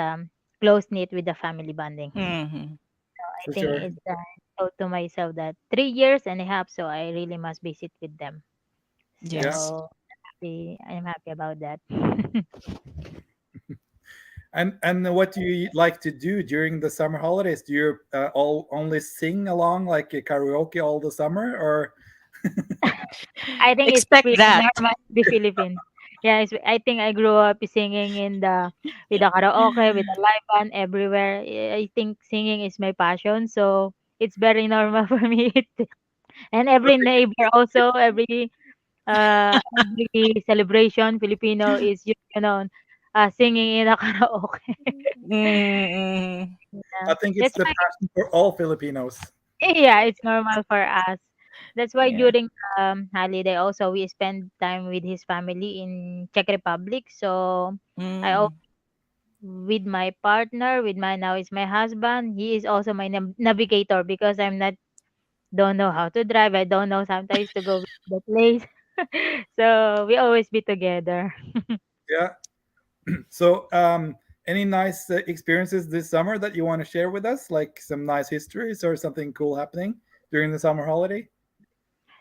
close knit with the family bonding. Hmm. I For think sure. it's told to myself that 3 years and a half, so I really must visit with them. Yeah. Yes. So I'm happy about that. And what do you like to do during the summer holidays? Do you all only sing along like a karaoke all the summer, or I think it's Expect pretty that. normal to be Philippine. Yeah, I think I grew up singing in the with the karaoke, with the live band everywhere. I think singing is my passion, so it's very normal for me. And every neighbor also, every celebration, Filipino is singing in the karaoke. Mm-hmm. I Yeah. think it's That's the why passion for all Filipinos. yeah, it's normal for us. That's why Yeah. during holiday also we spend time with his family in Czech Republic. So I Mm-hmm. with my partner, with my now is my husband. He is also my navigator because I'm not don't know how to drive. I don't know sometimes to go with the place. So we always be together. Yeah. So, any nice experiences this summer that you want to share with us, like some nice histories or something cool happening during the summer holiday?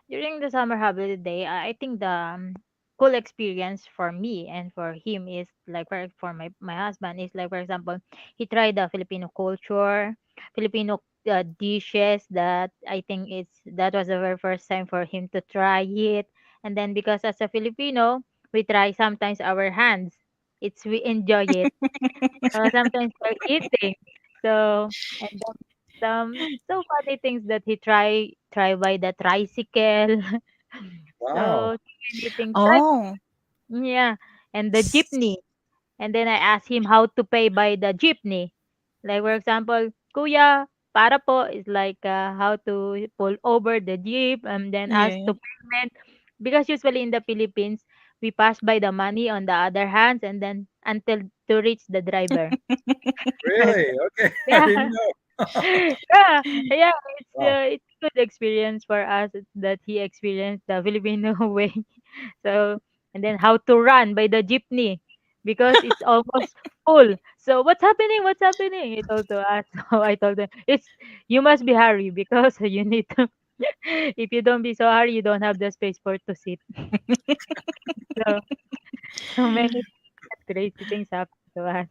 During the summer holiday, I think the cool experience for me and for him is like for my husband is like for example, he tried the Filipino culture, Filipino dishes that I think that was the very first time for him to try it. And then because as a Filipino, we try sometimes our hands. We enjoy it. Sometimes we're eating. So and then so funny things that he try by the tricycle. Wow. So many things. Oh. Yeah. and the jeepney. And then I asked him how to pay by the jeepney. Like for example, Kuya, para po is like how to pull over the jeep and then ask Yeah. to payment. Because usually in the Philippines, we pass by the money on the other hands and then until to reach the driver. Really? Okay. I Yeah, didn't know. yeah, yeah. Wow. It's a good experience for us that he experienced the Filipino way. So and then how to run by the jeepney because it's almost full. So what's happening? What's happening? He told to us. So I told him it's you must be hurry because you need to. If you don't be so hurry, you don't have the space for to sit. So so many crazy things happen to us.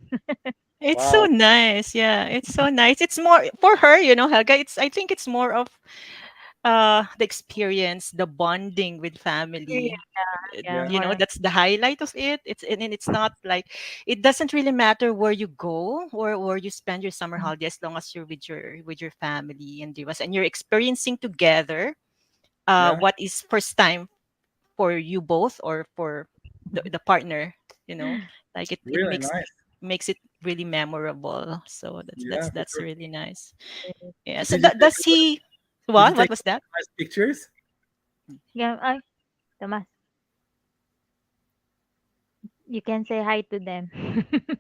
It's so Wow. nice. Yeah, it's so nice. It's more for her, Helga. I think it's more of the experience, the bonding with Yeah, family. yeah, Yeah. more. That's the highlight of it. And it's not like it doesn't really matter where you go or you spend your summer holiday as long as you're with your family and divas and you're experiencing together Yeah. what is first time for you both or for the partner, like it Really nice. makes it really memorable. So Yeah, for that's sure. really nice. Yeah. So Did you take does he did you what take was that? nice pictures? Yeah, ay, Tomas, you can say hi to them.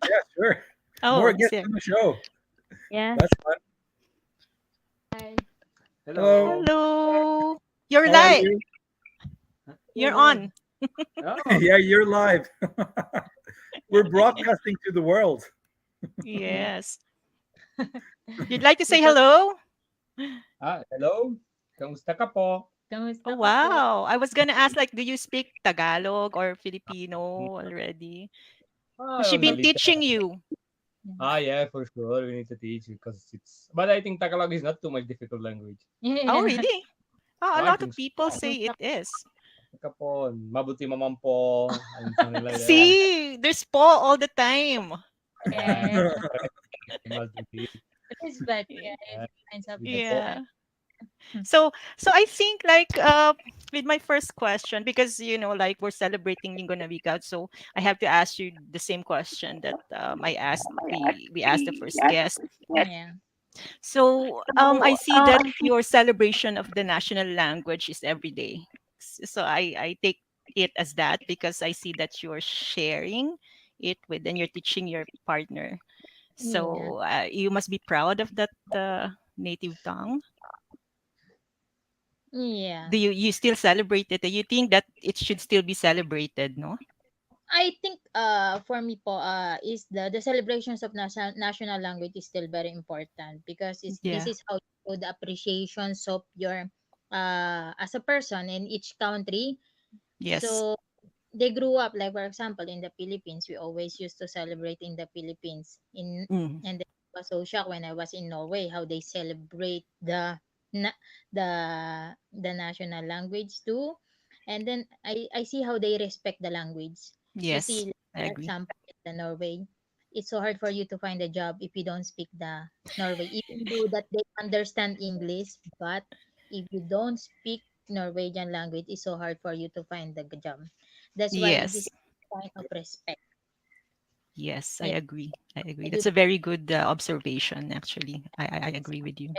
Yeah, sure. More Oh, guests yeah. on the show. Yeah. That's fun. Hi. Hello. Hello. Hello. You're How are live. you? You're Oh, on. oh, Yeah, you're live. We're broadcasting to the world. Yes. You'd like to say ito. hello? Hello. Kamusta ka po? Oh, Kamusta ka po? wow. I was gonna ask, like, do you speak Tagalog or Filipino already? Has she Only been little. teaching you? Yeah, for sure. We need to teach because it's. But I think Tagalog is not too much difficult language. Oh, Yeah. really? Oh, a I lot of think so. people say it is. Ka po. Mabuti mamam po. And something like that. See, there's Paul all the time. Yeah. Yeah. Maltipid. It's bad. Y- Yeah, it finds up Dito the po. Yeah. So I think like with my first question, because like we're celebrating Linggo na Wika, so I have to ask you the same question that I asked we asked the first guest. Yeah. So I see that your celebration of the national language is every day. So I take it as that because I see that you're sharing it with and you're teaching your partner. Yeah. So you must be proud of that native tongue. Yeah. Do you still celebrate it? Do you think that it should still be celebrated? No. I think for me po is the celebrations of national language is still very important because this Yeah. is how you show the appreciations of your as a person in each country. Yes. So they grew up like for example in the Philippines we always used to celebrate in the Philippines in Mm. and then I was so shocked when I was in Norway how they celebrate na, the the national language too, and then I see how they respect the language. You Yes. see, I for agree. example, in the Norway, it's so hard for you to find a job if you don't speak the Norway, even though that they understand English, but if you don't speak Norwegian language, it's so hard for you to find the job. That's why this Yes. is a sign of respect. Yes. I Yeah, agree. I agree. you That's a very good observation. Actually, I agree with you.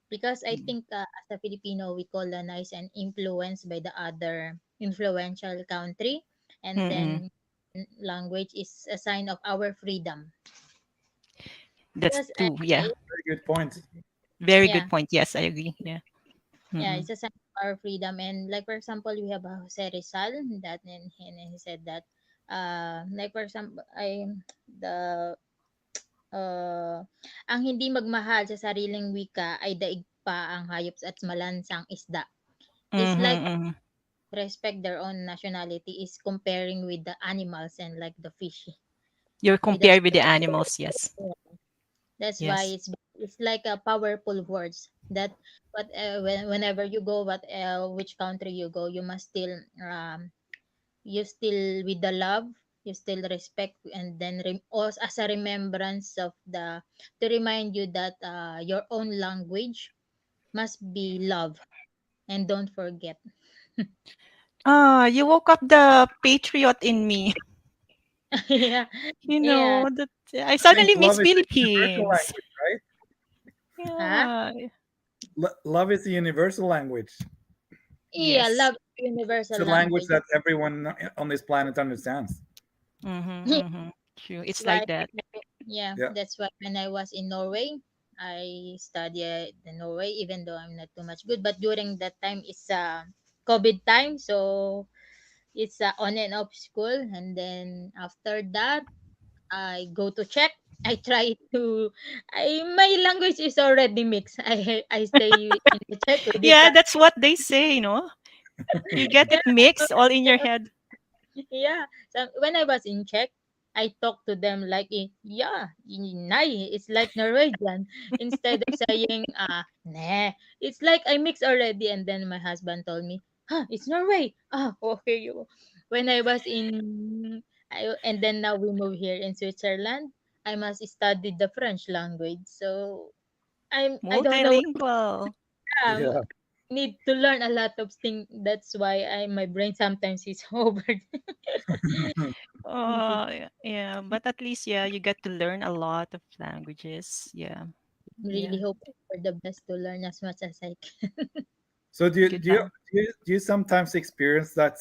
because I Mm. think as a Filipino, we colonize and influenced by the other influential country, and Mm-mm. then language is a sign of our freedom. That's Because true. Yeah. Very good point. Very yeah, good point. Yes, I agree. Yeah. yeah, Mm-mm. it's a sign of our freedom. And like for example, we have Jose Rizal that and he said that like for example, the uh, ang hindi magmahal sa sariling wika ay daig pa ang hayop at malansang isda. It's Mm-hmm, like mm-hmm. respect their own nationality is comparing with the animals and like the fish You're with the compared with the animals. Yes. that's why Yes. it's like a powerful words that whenever you go which country you go you must still you still with the love you still respect and then also as a remembrance of the to remind you that your own language must be love and don't forget. Ah, you woke up the patriot in me. Yeah, You yeah, know, that I I think suddenly love miss is a universal Philippines. language, right? huh? Yeah. Love is a universal language. Yeah, Yes. love It's universal a language language. that everyone on this planet understands. Mm-hmm. Mm-hmm. True. That's It's why, like that. yeah, Yeah. that's why when I was in Norway, I studied the Norway, even though I'm not too much good. But during that time, it's COVID time, so it's on and off school. And then after that, I go to Czech. I try to. My language is already mixed. I stay in the Czech with this. Yeah, that's what they say, You get it mixed all in your head. Yeah. So when I was in Czech, I talked to them like, yeah, nai. It's like Norwegian. Instead of saying, nah. It's like I mix already. And then my husband told me, huh, it's Norway. Ah, okay. You. When I was and then now we move here in Switzerland, I must study the French language. So I don't know. Multilingual. Um, Yeah. need to learn a lot of things. That's why my brain sometimes is over. Yeah, but at least yeah, you get to learn a lot of languages. Yeah. Really Yeah. hope for the best to learn as much as I can. So do you Good do you luck. do you sometimes experience that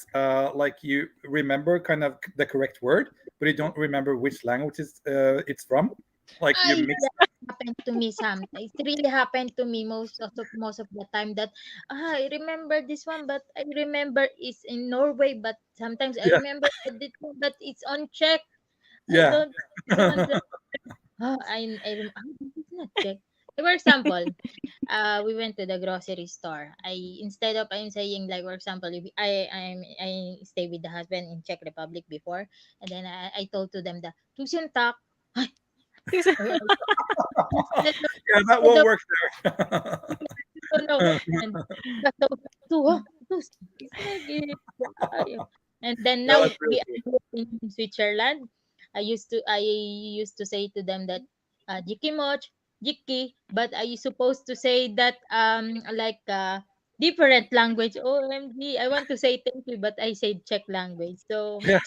like you remember kind of the correct word, but you don't remember which language it's from? Like you I mix. that happened to me sometimes. It really happened to me most of the time that I remember this one, but I remember it's in Norway, but sometimes I Yeah. remember this one, but it's on Czech. I Yeah. don't this is not Czech. For example, we went to the grocery store. Instead of I'm saying like for example, if I stay with the husband in Czech Republic before, and then I told to them the tusen tak. Instead of, Yeah, that instead won't of work there. oh no, and but two, huh? It's like and then Yeah, now that's really we cool. are in Switzerland. I used to say to them that Jiki Moch, Jiki, but I supposed to say that like different language. OMG, I want to say thank you, but I said Czech language. So Yeah.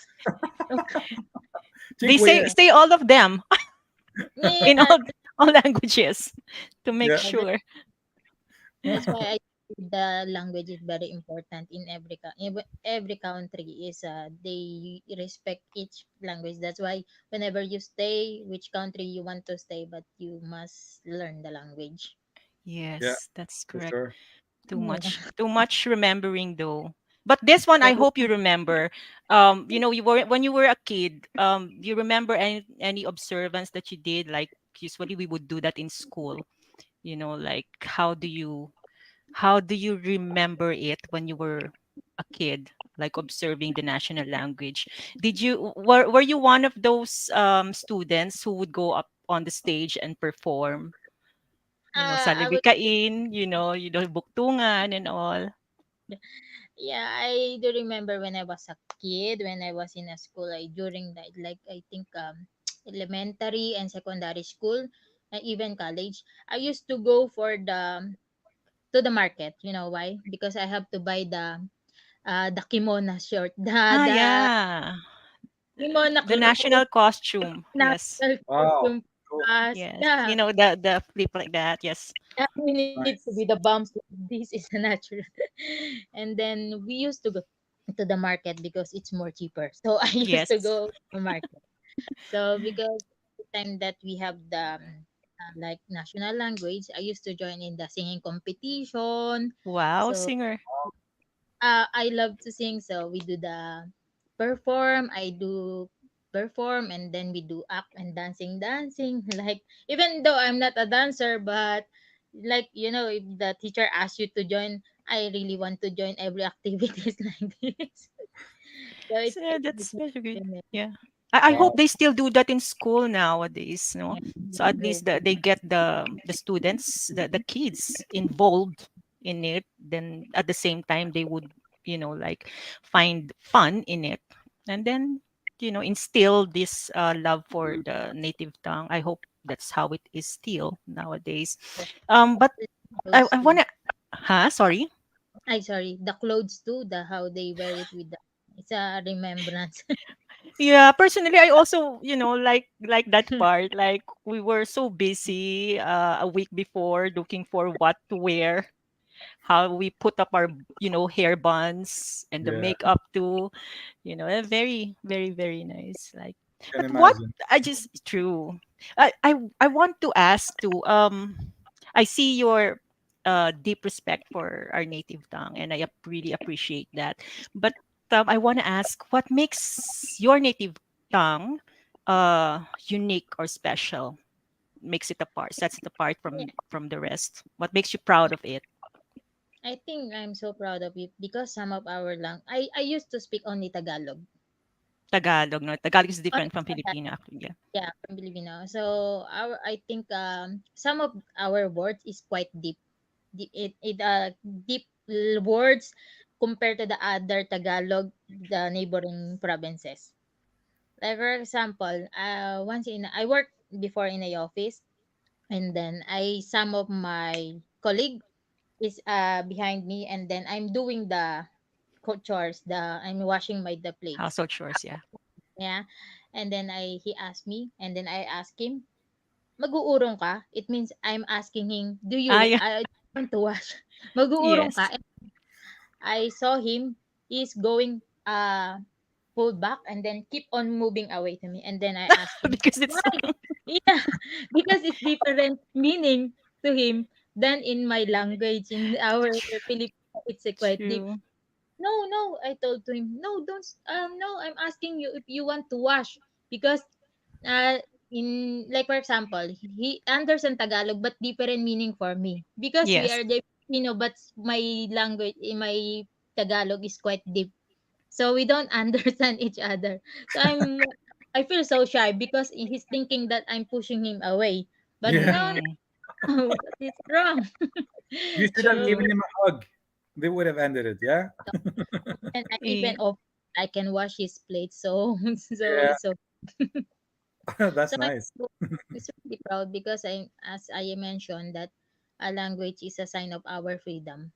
They say Dziękuję. yeah, say all of them in yeah, all languages to make Yeah. yeah, sure. that's why I the language is very important in every country is they respect each language. That's why whenever you stay, which country you want to stay, but you must learn the language. Yeah, Yes, that's for correct. sure. Yeah. Too much remembering though. But this one, I Oh, hope you remember. You were when you were a kid. Do you remember any observance that you did? Like usually we would do that in school. Like how do you remember it when you were a kid? Like observing the national language. Were you one of those students who would go up on the stage and perform? Sa I would liwikain, buktungan and all. yeah, I do remember when I was a kid, when I was in a school, during that, like I think elementary and secondary school, and even college, I used to go for the market. You know why? Because I have to buy the kimono shirt, the Yeah. kimono The national costume. Yes. national Wow. costume Cool. class. Yes. Yeah, The flip like that. Yes. we need to be the Nice. bumps. This is a natural. And then we used to go to the market because it's more cheaper. So I used to Yes. go to the market. So because the time that we have the like national language, I used to join in the singing competition. Wow, So singer. I love to sing, so we do the perform. I do perform, and then we do act and dancing. Like even though I'm not a dancer, but like if the teacher asks you to join, I really want to join every activities like this. So So, yeah, it's that's very good. yeah, Yeah. I yeah, hope they still do that in school nowadays, no? yeah, So at hope. least they get the students, the kids involved in it. Then at the same time they would, like find fun in it. And then, instill this love for the native tongue. I hope that's how it is still nowadays. But Clothes I too. wanna sorry. I sorry, the clothes too. The how they wear it with the it's a remembrance. Yeah, personally, I also, like that part. Like we were so busy a week before looking for what to wear, how we put up our, hair buns and the Yeah, makeup too. Very, very, very nice. Like, can but what imagine. I just true. I want to ask too. I see your deep respect for our native tongue, and I really appreciate that. But I want to ask, what makes your native tongue unique or special? Makes it apart, sets it apart Yeah, from the rest. What makes you proud of it? I think I'm so proud of it because some of our I used to speak only Tagalog. Tagalog, no? Tagalog is Only different from Tagalog, Filipino, actually. Yeah. yeah, from Filipino. So I think some of our words is quite deep. Deep words compared to the other Tagalog, the neighboring provinces. Like for example, once in I worked before in a office, and then I some of my colleague is behind me, and then I'm doing the chores, I'm washing the plates. Household chores, yeah. Yeah. And then he asked me, and then I asked him, "Mag-uurong ka?" It means I'm asking him, "Do Ah, you yeah. want to wash?" Mag-uurong Yes. ka? And I saw him, he's going pull back and then keep on moving away to me. And then I asked him, Because it's "Why?" Yeah, because it's different meaning to him than in my language. In our Filipino, it's a quite deep. true. No, no, I told to him, no, don't, no, I'm asking you if you want to wash because, uh, in, like, for example, he understands Tagalog, but different meaning for me because we Yes. are the Filipino, but my language, in my Tagalog is quite deep. So we don't understand each other. So I feel so shy because he's thinking that I'm pushing him away. But Yeah, no, Mm, no, what is wrong? you should have true. given him a hug. They would have ended it. Yeah, And I even Eh, off, I can wash his plate. So so yeah, it's okay. that's So I'm nice. really proud because as I mentioned, that a language is a sign of our freedom.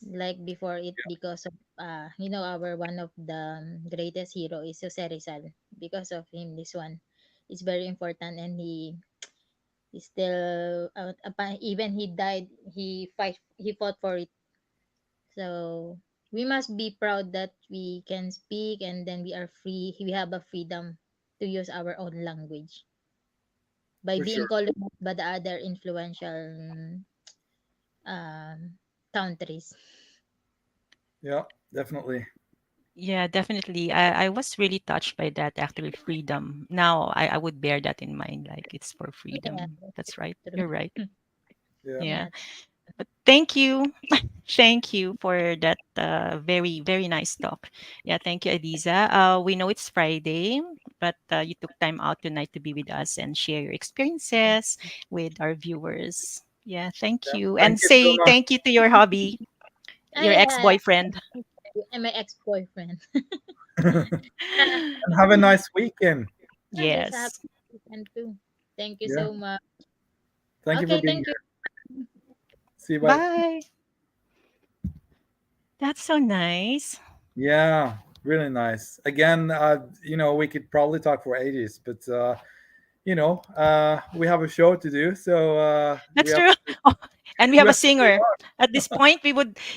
Like before it, because of our one of the greatest hero is Jose Rizal. Because of him, this one is very important, and he still even he died, he fought for it. So we must be proud that we can speak, and then we are free. We have a freedom to use our own language by For being sure. colonized by the other influential um, countries. Yeah, definitely. yeah, definitely. I was really touched by that, actually, freedom. Now I would bear that in mind. Like, it's for Yeah, freedom. that's That's right. true. You're right. Yeah, Yeah. Yeah, But thank you. Thank you for that very, very nice talk. Yeah, thank you, Eliza. We know it's Friday, but you took time out tonight to be with us and share your yeah. experiences with our viewers. Yeah, thank yeah. you. Thank And you so say much. thank you to your hobby, your Yeah, ex-boyfriend. and my ex-boyfriend. And Yeah, have a nice weekend. yeah, there's a happy Yes. weekend too. Thank you Yeah. so much. Thank you for Okay, being thank you. here. See you. Bye. Bye. That's so nice. Yeah, really nice. Again, we could probably talk for ages, but we have a show to do, so we That's have true. Oh, and we we have a have to move singer. on. At this point,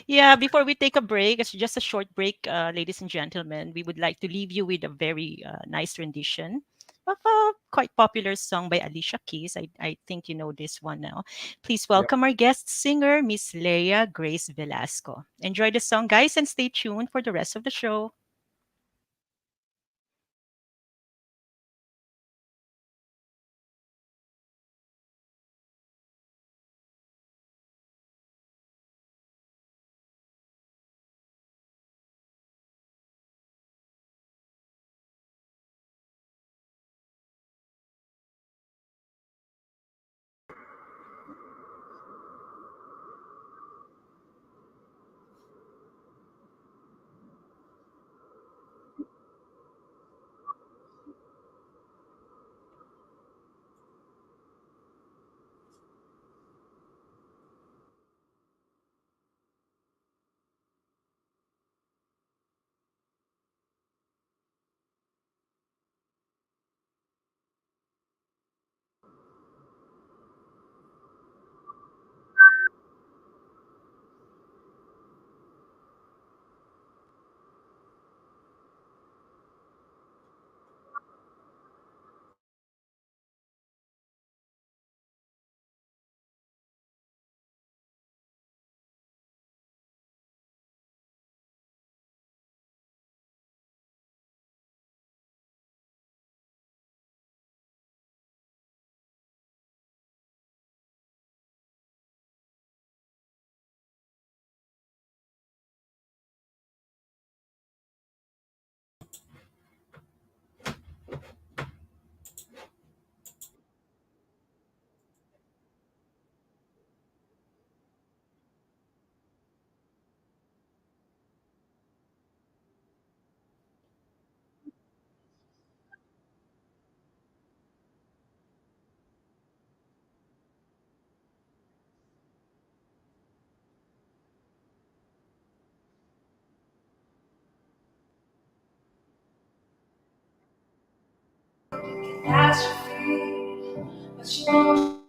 yeah, before we take a break, it's just a short break, ladies and gentlemen. We would like to leave you with a very nice rendition of a quite popular song by Alicia Keys. I think you know this one now. Please Yep. welcome our guest singer, Miss Leia Grace Velasco. Enjoy the song, guys, and stay tuned for the rest of the show. catastrophe. But you know she won't stop trying.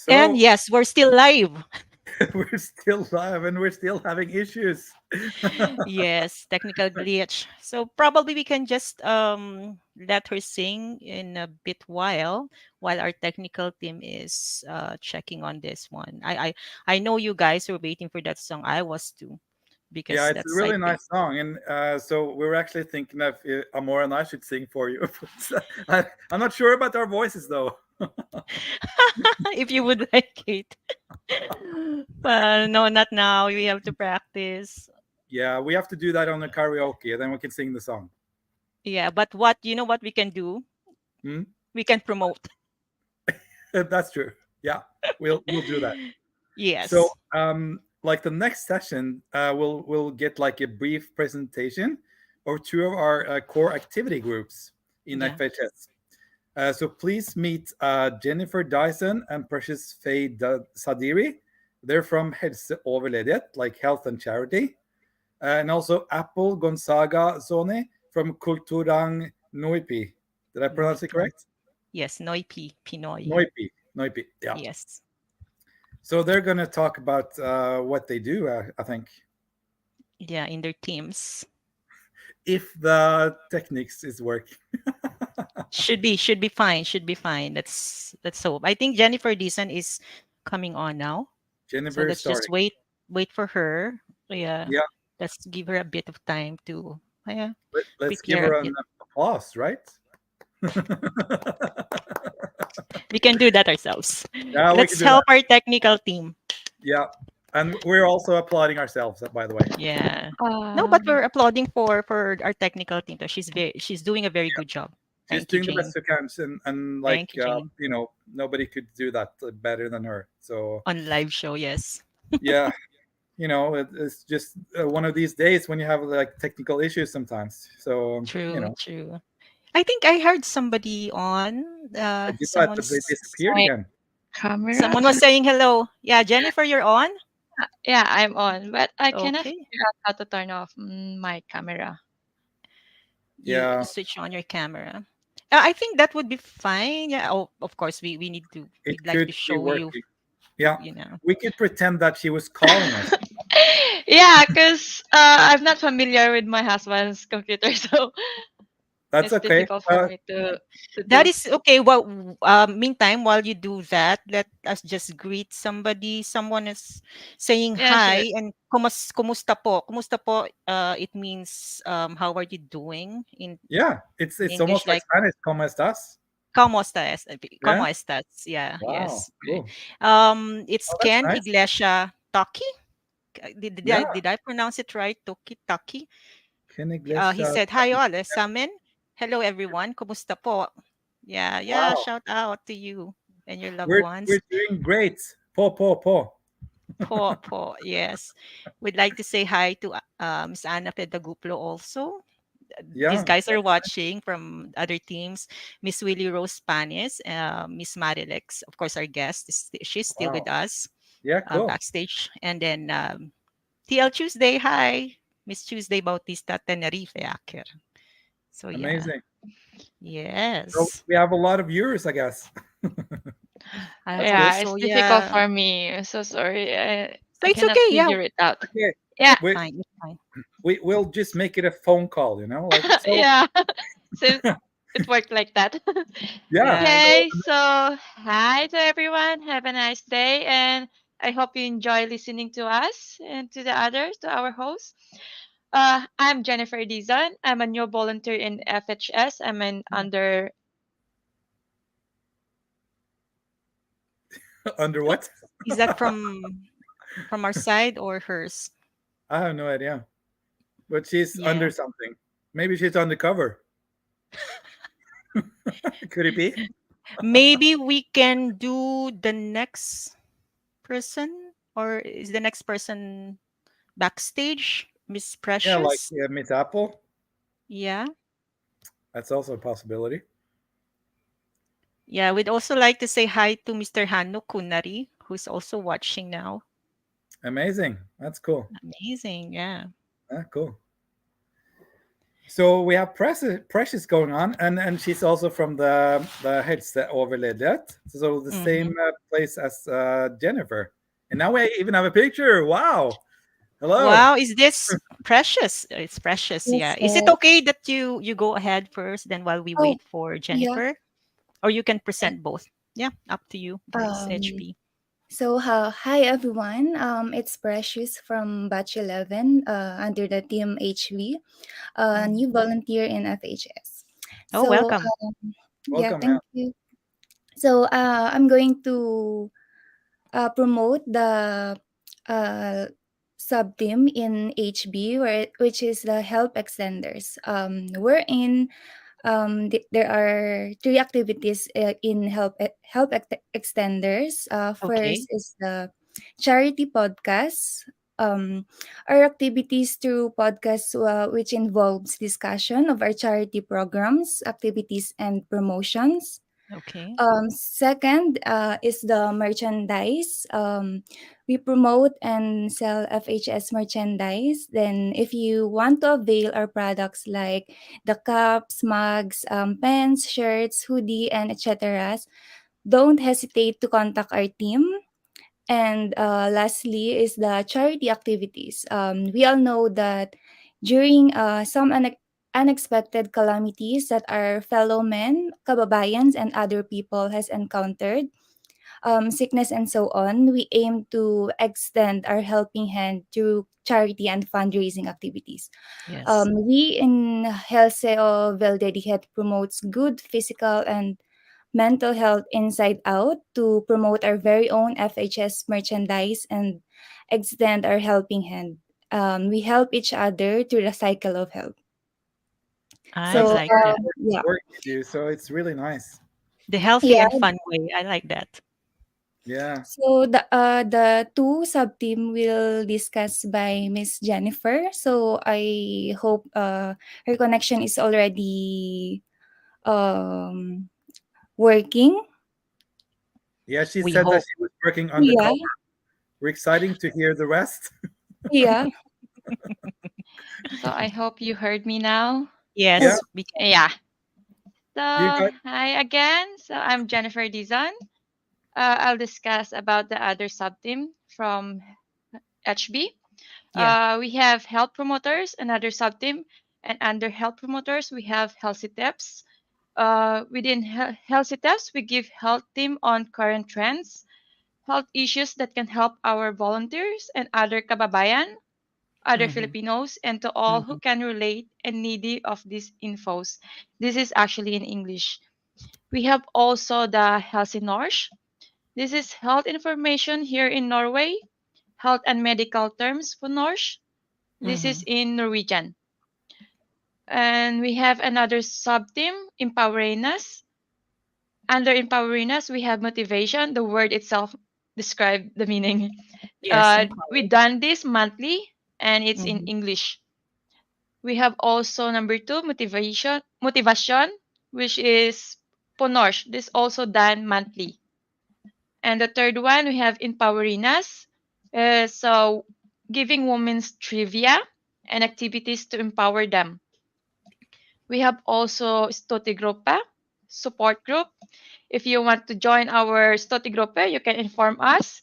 And So yes, we're still live. we're still live and we're still having issues. Yes, technical glitch. So probably we can just let her sing in a bit while our technical team is checking on this one. I know you guys were waiting for that song. I was too, Yeah, because it's a that's I really think nice song, and so we were actually thinking of Amor and I should sing for you. But, I'm not sure about our voices though. if you would like it. Well, no, not now. We have to practice. Yeah, we have to do that on the karaoke, then we can sing the song. Yeah, but what you know what we can do? Hmm? We can promote. That's true. Yeah, we'll do that. So, Yes. like the next session, we'll get like a brief presentation of two of our core activity groups in Yeah. FHS. So please meet Jennifer Dyson and Precious Faye Sadiri. They're from Helse Overledighet, like health and charity. And also Apple Gonzaga Zone from Kulturang Noipi. Did I pronounce it Noipi. correct? Yes, Noipi, Pinoy. Noipi. Noipi. Yeah. Yes. So they're going to talk about what they do, I think, Yeah, in their teams. if the techniques is working. Should be fine. Should be fine. Let's hope. I think Jennifer Deason is coming on now. So Jennifer is let's just starting. wait for her. Yeah. Yeah. Let's give her a bit of time to Let's give prepare a her an bit. applause, right? We can do that ourselves. Yeah, we can Let's do that. help our technical team. Yeah. And we're also applauding ourselves, by the way. Yeah. No, but Um, we're applauding for our technical team. Though. She's doing a very good job. She's Thank you, doing the best Jane. she can, and like Thank you, Jane. nobody could do that better than her. So On live show, yes. yeah, it's just one of these days when you have like technical issues sometimes. So True, true. I think I heard somebody on. I did that, but they Someone's disappeared My again. camera? someone was saying hello. Yeah, Jennifer, you're on. Yeah, I'm on, but I cannot Okay, figure out how to turn off my camera. you Yeah, switch on your camera. I think that would be fine. Yeah. Oh, of course, we need to. it We'd like could to be show you. working. Yeah, You know. we could pretend that she was calling us. Yeah, because I'm not familiar with my husband's computer, so That's it's okay. difficult for me to That do. is okay. Well, meantime, while you do that, let us just greet somebody. Someone is saying Yeah, sure. hi and kumusta po? Kumusta po? It means how are you doing in Yeah, it's English? almost like Like Spanish. ¿Cómo estás? ¿cómo estás? ¿Cómo Yeah. estás? Yeah, Wow. yes. Right. Cool. It's Oh, that's Ken nice. Iglesia Taki. Yeah. Did I pronounce it right? Toki Taki. Ken He Iglesias. said, "Hi all, sa amin. Hello everyone. Kumusta po?" Yeah, yeah. Wow. Shout out to you and your loved We're ones. doing great. Po. Po, yes. We'd like to say hi to Miss Anna Pedaguplo also. These Yeah. guys are watching from other teams. Miss Willie Rose Panis, Miss Marilex, of course, our guest. She's still with Wow. us Yeah. Cool. backstage. And then TL Tuesday, hi. Miss Tuesday Bautista Tenerife Aker. So yeah, Amazing. So yes. we have a lot of viewers, I guess. I That's hope good. Yeah, so. it's difficult Yeah. for me. I'm so sorry. So I it's cannot okay. Yeah, figure it out. Okay. Yeah, it's We fine. It's fine. we'll just make it a phone call. Like so. yeah. So it worked like that. Yeah. Yeah. So Okay, so hi to everyone. Have a nice day, and I hope you enjoy listening to us and to the others, to our hosts. I'm Jennifer Dizon. I'm a new volunteer in FHS. I'm an under. under what? Is that from our side or hers? I have no idea. But she's Yeah. under something. Maybe she's undercover. Could it be? Maybe we can do the next person, or is the next person backstage? Miss Yeah, like Precious? Miss Apple. Yeah. That's also a possibility. Yeah, we'd also like to say hi to Mr. Hanno Kunari, who's also watching now. Amazing. That's cool. Amazing. Yeah. Cool. So we have Precious going on, and she's also from the Helseoverledighet, so the Hmm. same place as Jennifer. And now we even have a picture. Wow. Hello. Wow, is this Precious? It's Precious, yeah. Yes, Is it sir. okay that you go ahead first, then while we Oh, wait for yeah. Jennifer? Or you can present both. Yeah, up to you, Miss Um, HB. hi everyone. It's Precious from Batch 11 under the team HV, Mhm. new volunteer in FHS. Oh, So, welcome. yeah, Welcome. Yeah. thank you. So, I'm going to promote the uh, sub team in HB, which is the Help Extenders. We're in there are three activities in extenders. First Okay. is the charity podcast. Um, our activities through podcasts, which involves discussion of our charity programs, activities, and promotions. Okay. Second is the merchandise. We promote and sell FHS merchandise. Then, if you want to avail our products like the cups, mugs, pens, shirts, hoodie, and etc., don't hesitate to contact our team. And lastly is the charity activities. We all know that during some unexpected calamities that our fellow men, kababayans, and other people has encountered, sickness and so on, we aim to extend our helping hand through charity and fundraising activities. Yes. We in Helseo Veldedihet promotes good physical and mental health inside out to promote our very own FHS merchandise and extend our helping hand. We help each other through the cycle of help. I That's So a like that. yeah, work you do, so it's really nice. The healthy and yeah. fun way. I like that. Yeah. So the two sub team will discuss by Miss Jennifer. So I hope her connection is already um working. Yeah, she We said that hope. she was working on the Yeah, call. We're exciting to hear the rest. yeah, So I hope you heard me now. Yeah, Yes, we can. Yeah. So you got. hi again. So I'm Jennifer Dizon. I'll discuss about the other sub team from HB. Yeah. We have health promoters, another sub team, and under health promoters we have healthy tips. Within healthy tips, we give health team on current trends, health issues that can help our volunteers and other kababayan, other Mm-hmm. Filipinos, and to all who Mm-hmm. can relate and needy of these infos. This is actually in English. We have also the Helsinorge. This is health information here in Norway, health and medical terms for Norse. This Mm-hmm. is in Norwegian. And we have another sub team, Empowering Us. Under Empowering Us, we have motivation. The word itself describes the meaning. Yes, We empowered. done this monthly and it's in Mm-hmm. English. We have also number two, motivation, which is Ponorsh. This also done monthly. And the third one, we have Empowering Us. So giving women's trivia and activities to empower them. We have also Stoty Gruppe, support group. If you want to join our Stoty Gruppe, you can inform us.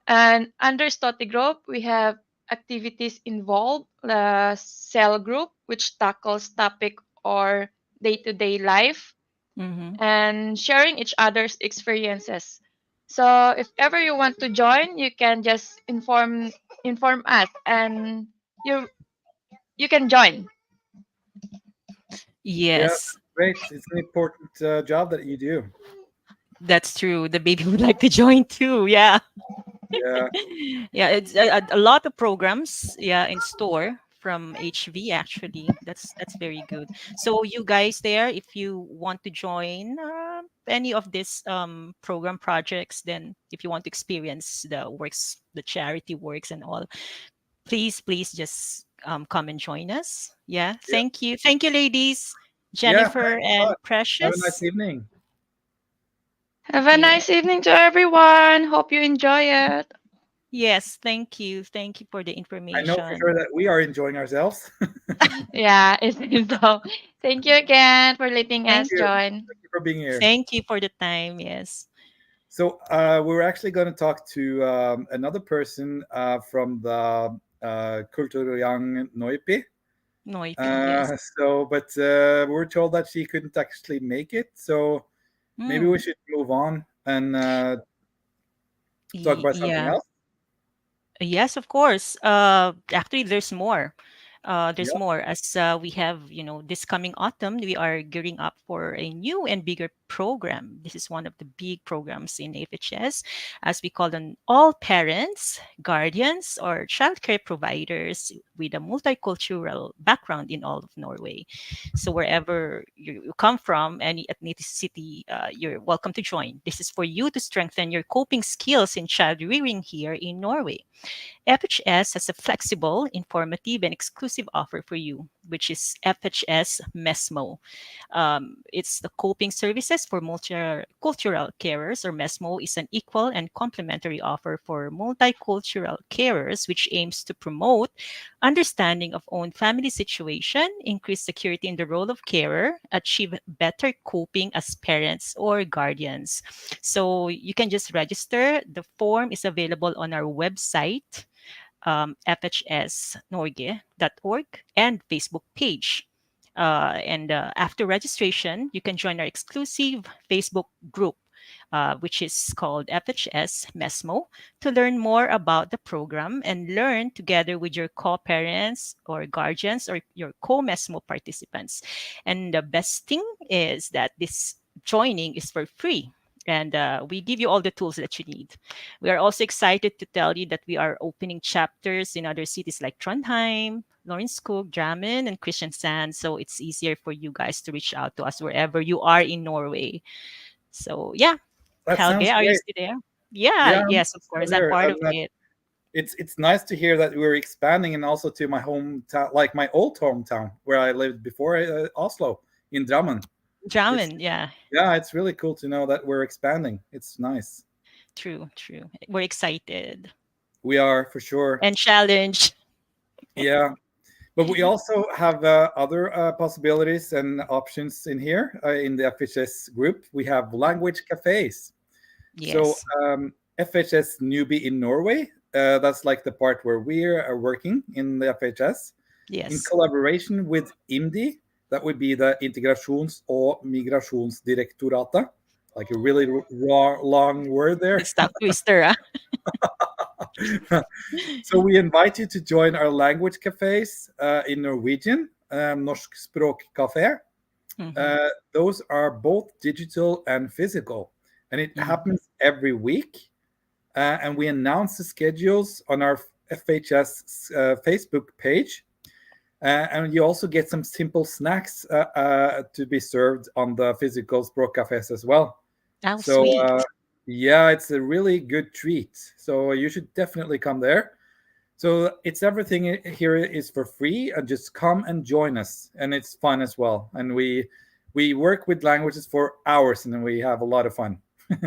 And under Stoty Group, we have activities involved, the cell group, which tackles topic or day-to-day life Mm-hmm. and sharing each other's experiences. So if ever you want to join, you can just inform us and you you can join. Yeah, Yes, great. It's an important job that you do. that's true. The baby would like to join too. Yeah. Yeah, Yeah, it's a lot of programs, yeah, in store from HV actually. That's very good. So you guys there, if you want to join any of these program projects, then if you want to experience the works, the charity works and all, please just come and join us. Yeah, yeah, thank you, ladies, yeah. Thanks Jennifer a lot. and Have a nice Precious. evening. Have a Yeah. nice evening to everyone. Hope you enjoy it. Yes, thank you for the I know for sure information. that we are enjoying ourselves. Yeah, it is so. Thank you again for letting Thank Thank us you. join. Thank you for being here. Thank you for the time. Yes. So we're actually going to talk to another person from the Kulturang Noipi. Noipi, yes. We're told that she couldn't actually make it. So maybe we Mm, should move on and talk about something yeah. else. Yes, of course. Actually, there's more. There's Yeah, more. As we have, this coming autumn, we are gearing up for a new and bigger program. This is one of the big programs in FHS, as we call on all parents, guardians, or childcare providers with a multicultural background in all of Norway. So wherever you come from, any ethnicity, you're welcome to join. This is for you to strengthen your coping skills in child rearing here in Norway. FHS has a flexible, informative, and exclusive offer for you, which is FHS Mesmo. It's the coping services for multicultural carers, or MESMO is an equal and complementary offer for multicultural carers, which aims to promote understanding of own family situation, increase security in the role of carer, achieve better coping as parents or guardians. So you can just register. The form is available on our website, fhsnorge.org, and Facebook page. And after registration, you can join our exclusive Facebook group, which is called FHS MESMO, to learn more about the program and learn together with your co parents or guardians or your co MESMO participants. And the best thing is that this joining is for free. and we give you all the tools that you need. We are also excited to tell you that we are opening chapters in other cities like Trondheim, Lawrence-Skog, Drammen, and Kristiansand. So it's easier for you guys to reach out to us wherever you are in Norway. So yeah, That Helge, sounds are you great. still there? Yeah, Yeah, I'm yes, of still course. I'm here. part of And it. it's nice to hear that we're expanding, and also to my hometown, like my old hometown where I lived before, Oslo, in Drammen. It's Drammen, yeah, Yeah, it's really cool to know that we're expanding. It's nice. true, true. We're excited We are for sure. and challenged. Yeah, but we also have other possibilities and options in here in the FHS group. We have language cafes. So Yes, FHS newbie in Norway. That's like the part where we are working in the FHS in yes. collaboration with IMDi. That would be the Integrasjons- og Migrasjonsdirektoratet. Like a really raw, long word there. It's tongue twister. Ah. So we invite you to join our language cafes in Norwegian, Norsk Språk Café. Mhm, Those are both digital and physical, and it mhm. happens every week. And we announce the schedules on our FHS Facebook page. And you also get some simple snacks to be served on the physical Språk cafes as well. Oh, So sweet. yeah, it's a really good treat. So you should definitely come there. So it's everything here is for free, and just come and join us, and it's fun as well. And we work with languages for hours, and then we have a lot of fun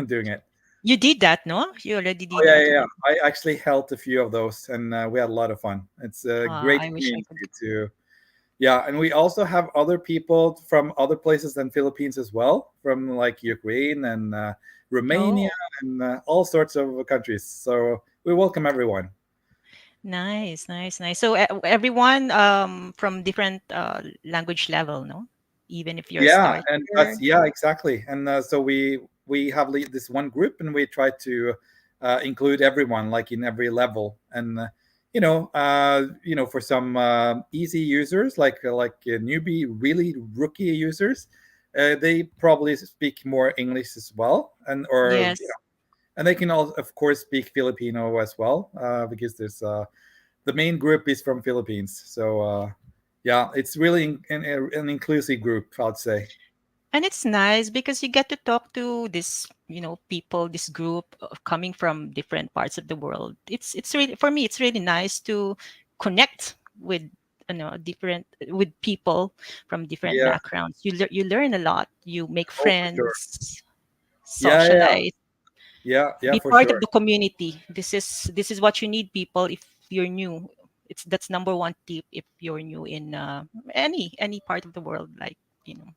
doing it. You did that, no? You already Oh did yeah, that yeah, yeah. one. I actually held a few of those, and we had a lot of fun. It's a great I wish I could. community to yeah, and we also have other people from other places than Philippines as well, from like Ukraine and Romania Oh, and all sorts of countries. So we welcome everyone. nice, nice, nice. So everyone from different language level, no? Even if you're a Yeah, starter. and that's yeah, exactly. And so we have this one group, and we try to include everyone, like in every level. And for some easy users, like newbie, really rookie users, they probably speak more English as well, Yes. and they can all, of course, speak Filipino as well, because there's the main group is from Philippines. So yeah, it's really an inclusive group, I'd say. And it's nice because you get to talk to this, people, this group coming from different parts of the world. It's really, for me, it's really nice to connect with different with people from different Yeah. backgrounds. You learn a lot. You make Oh, for sure. friends, Yeah, yeah, yeah, socialize, yeah, be for part of sure. the community. This is what you need, people, if you're new. That's number one tip if you're new in any part of the world, like, you know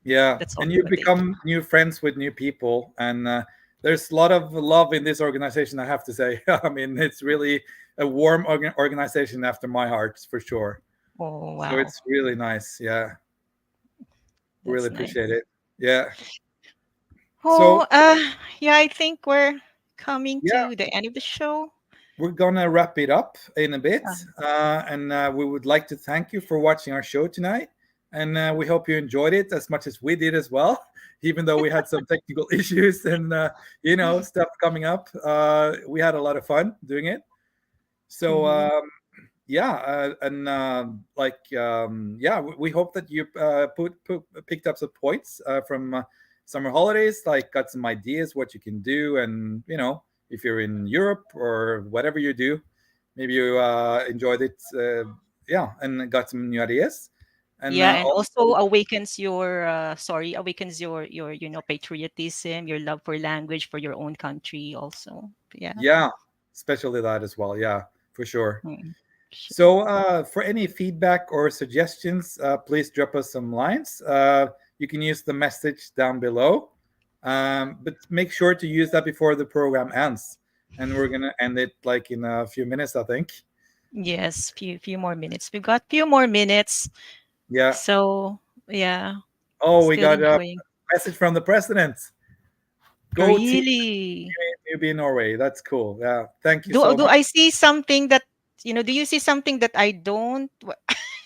Yeah, that's and also you a tip. become new friends with new people, and there's a lot of love in this organization. I have to say, I mean, it's really a warm organization after my heart, for sure. Oh, So wow. it's really nice. Yeah, really That's nice. appreciate it. Yeah. Oh, So yeah, I think we're coming yeah, to the end of the show. we're gonna wrap it up in a bit, Um, and we would like to thank you for watching our show tonight, and we hope you enjoyed it as much as we did as well. Even though we had some technical issues and stuff coming up, we had a lot of fun doing it. So mhm. yeah, and yeah, we hope that you picked up some points from summer holidays, like got some ideas what you can do, and if you're in Europe or whatever you do, maybe you enjoyed it, yeah, and got some new ideas, and Yeah, and also also awakens your patriotism, your love for language, for your own country also. Yeah. yeah, especially that as well, yeah, for sure. Mm, sure. So, for any feedback or suggestions, please drop us some lines. You can use the message down below, but make sure to use that before the program ends. And we're gonna end it like in a few minutes, I think. Yes, few more minutes. We've got few more minutes. Yeah. So, yeah, Oh, we still got a enjoying. message from the president. Go team Really? newbie Norway. That's cool. Yeah. Thank you Do so do much. I see something that, do you see something that I don't?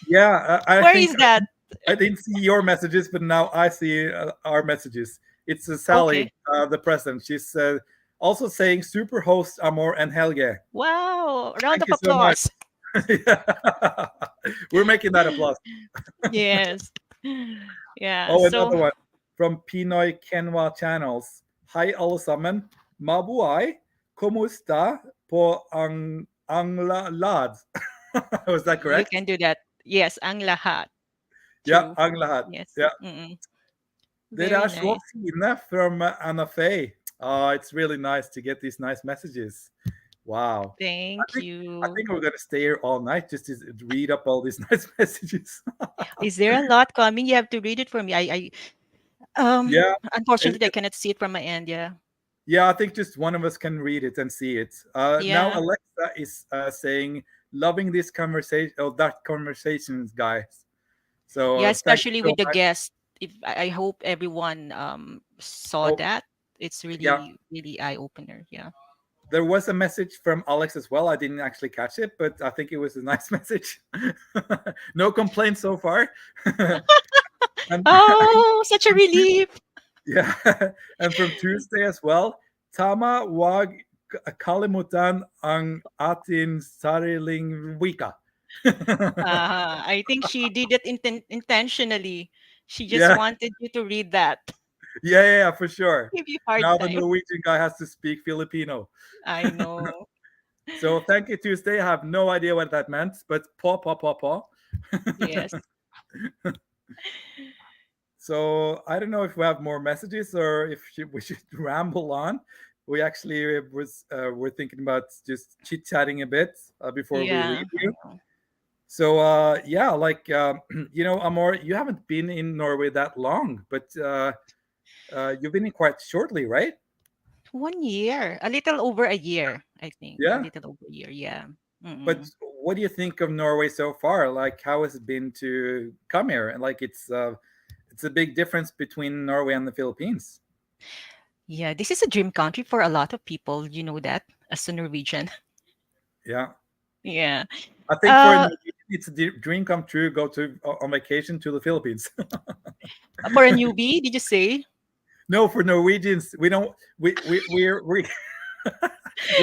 Yeah, I Where think is that? I didn't see your messages, but now I see our messages. It's Okay. Sally, the president. She's also saying super host Amor and Helge. Wow. Round Thank of you so much. applause. Yeah. We're making that applause. Yes. Yeah. Oh, So another one from Pinoy Kenwa Channels. Hi alle sammen. Mabuhay. Kumusta po ang lahat? Was that you correct? can do that. Yes, ang lahat. Yeah, True. ang lahat. Yes. Yeah. Mm-mm. Det Very är så nice. fina from Anna Faye. Oh, it's really nice to get these nice messages. Wow. I Thank think I you. think we're gonna stay here all night just to read up all these nice messages. Is there a lot coming? You have to read it for me. Yeah. Unfortunately I it- cannot see it from my end. Yeah. Yeah, I think just one of us can read it and see it. Now Yeah. Alexa is saying, "Loving this conversation, oh, that conversations, guys." So Yeah, thank you especially so with the much. guest. If I hope everyone saw Oh, that. It's yeah, really, really eye opener. Yeah. there was a message from Alex as well. I didn't actually catch it, but I think it was a nice message. No complaints so far. And Oh, such a relief. yeah, and from Tuesday as well. Tama wag kalimutan ang atin sariling wika. I think she did it intentionally. She just Yeah, wanted you to read that. yeah, for sure. Give you hard Now the time. Norwegian guy has to speak Filipino. I know. So thank you, Tuesday. I have no idea what that meant, but paw. Yes. So I don't know if we have more messages or if we should ramble on. We actually we're thinking about just chit chatting a bit before we Yeah, leave I you. know. So yeah, like Amor, you haven't been in Norway that long, but you've been in quite shortly, right? 1 year, a little over a year, I think. A Yeah. little over a year, yeah. But Mm-mm. what do you think of Norway so far? Like, how has it been to come here? And like, it's a big difference between Norway and the Philippines. Yeah, this is a dream country for a lot of people. You know that as a Norwegian. Yeah, Yeah. I think for a Uh, Norwegian, it's a dream come true. Go to on vacation to the Philippines. for a newbie, did you say? No, for Norwegians, we don't. We we're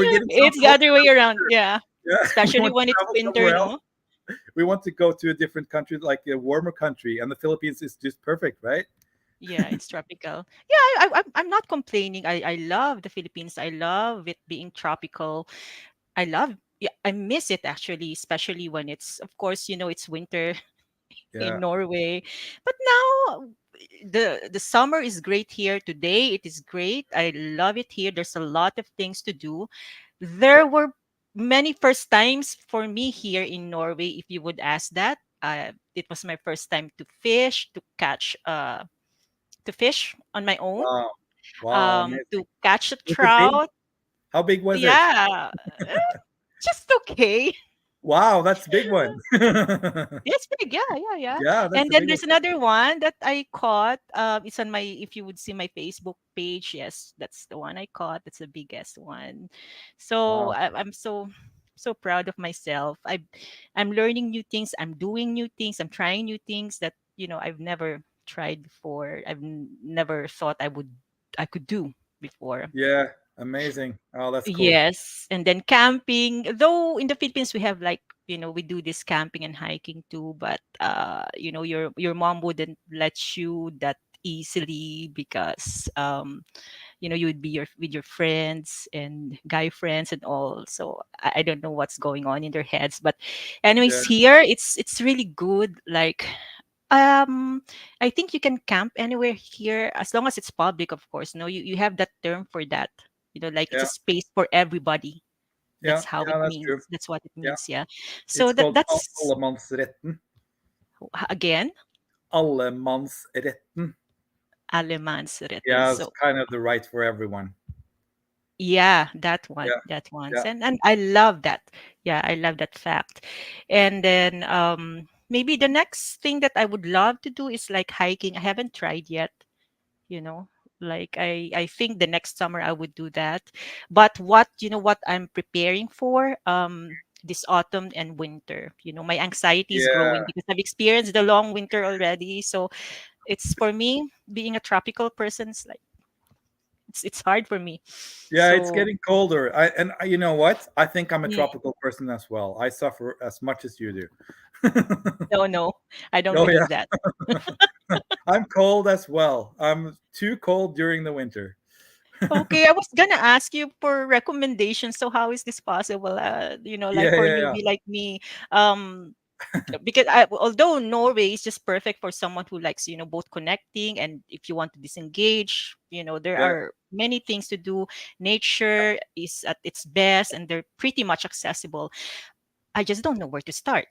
getting so It's the cold. other way around. Yeah. Yeah, we Especially want to when it's travel winter, somewhere else. no? We want to go to a different country, like a warmer country, and the Philippines is just perfect, right? Yeah, it's tropical. Yeah, I'm not complaining. I love the Philippines. I love it being tropical. I love, yeah, I miss it actually, especially when it's, of course, it's winter in Yeah. Norway. But now the summer is great here. Today it is great. I love it here. There's a lot of things to do. There were many first times for me here in Norway, if you would ask that. It was my first time to fish, to fish on my own, Wow. Wow. to Amazing. catch a Was it big? trout. How big was it? Yeah, just okay. Wow, that's a big one. It's big, yeah, yeah, yeah. Yeah, And that's a then big one. there's another one that I caught. It's on my, if you would see my Facebook page, yes, that's the one I caught. That's the biggest one. So Wow. I'm so proud of myself. I'm learning new things. I'm doing new things. I'm trying new things that I've never tried before. Never thought I could do before. Yeah, amazing. Oh, that's cool. Yes, and then camping. Though in the Philippines we have like, we do this camping and hiking too, but your mom wouldn't let you that easily because you would be with your friends and guy friends and all. So I don't know what's going on in their heads, but Yeah, anyways, here it's really good. Like um, I think you can camp anywhere here as long as it's public, of course. No, you have that term for that. Like it's a yeah, space for everybody. That's how it yeah, that's means. true. That's what it Yeah, means. Yeah. So it's that called that's allemansretten. again Allemansretten. Alemansretten. Yeah, it's So kind of the right for everyone. yeah, that one, Yeah, that one. yeah, And I love that. Yeah, I love that fact. And then maybe the next thing that I would love to do is like hiking. I haven't tried yet. you know like I think the next summer I would do that. But what I'm preparing for this autumn and winter, my anxiety is growing yeah, because I've experienced the long winter already. So it's for me, being a tropical person, it's like It's hard for me. Yeah, it's So getting colder. You know what? I think I'm a mm, tropical person as well. I suffer as much as you do. no, no, I don't Oh yeah, believe that. I'm cold as well. I'm too cold during the winter. Okay, I was gonna ask you for recommendations. So how is this possible? Like Yeah, for a yeah, yeah, newbie like me, um, because although Norway is just perfect for someone who likes, both connecting and if you want to disengage, there yeah, are many things to do. Nature is at its best and they're pretty much accessible. I just don't know where to start.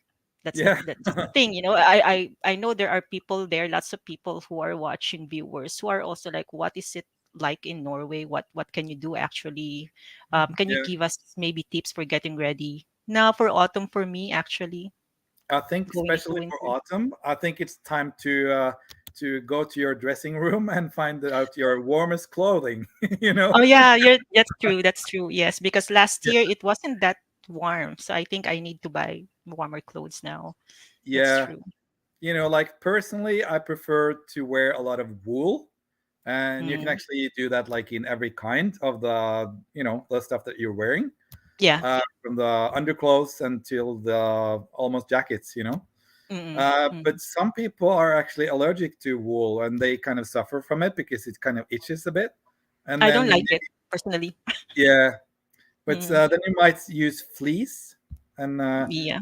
yeah. That's the thing, I know there are people there, lots of people who are watching, viewers who are also like, what is it like in Norway? What can you do actually? Can you Yeah. give us maybe tips for getting ready now for autumn for me actually I think going into especially for winter? autumn, I think it's time to go to your dressing room and find out your warmest clothing. you know. Oh yeah, that's true. That's true. Yes, because last year it wasn't that warm, so I think I need to buy warmer clothes now. That's Yeah. true. Like personally, I prefer to wear a lot of wool, and you can Mm. actually do that like in every kind of the stuff that you're wearing, Yeah. from the underclothes until the almost jackets. Mm-mm. But Mm. some people are actually allergic to wool, and they kind of suffer from it because it kind of itches a bit. And I don't then like it personally. yeah, but Mm. then you might use fleece, and Yeah.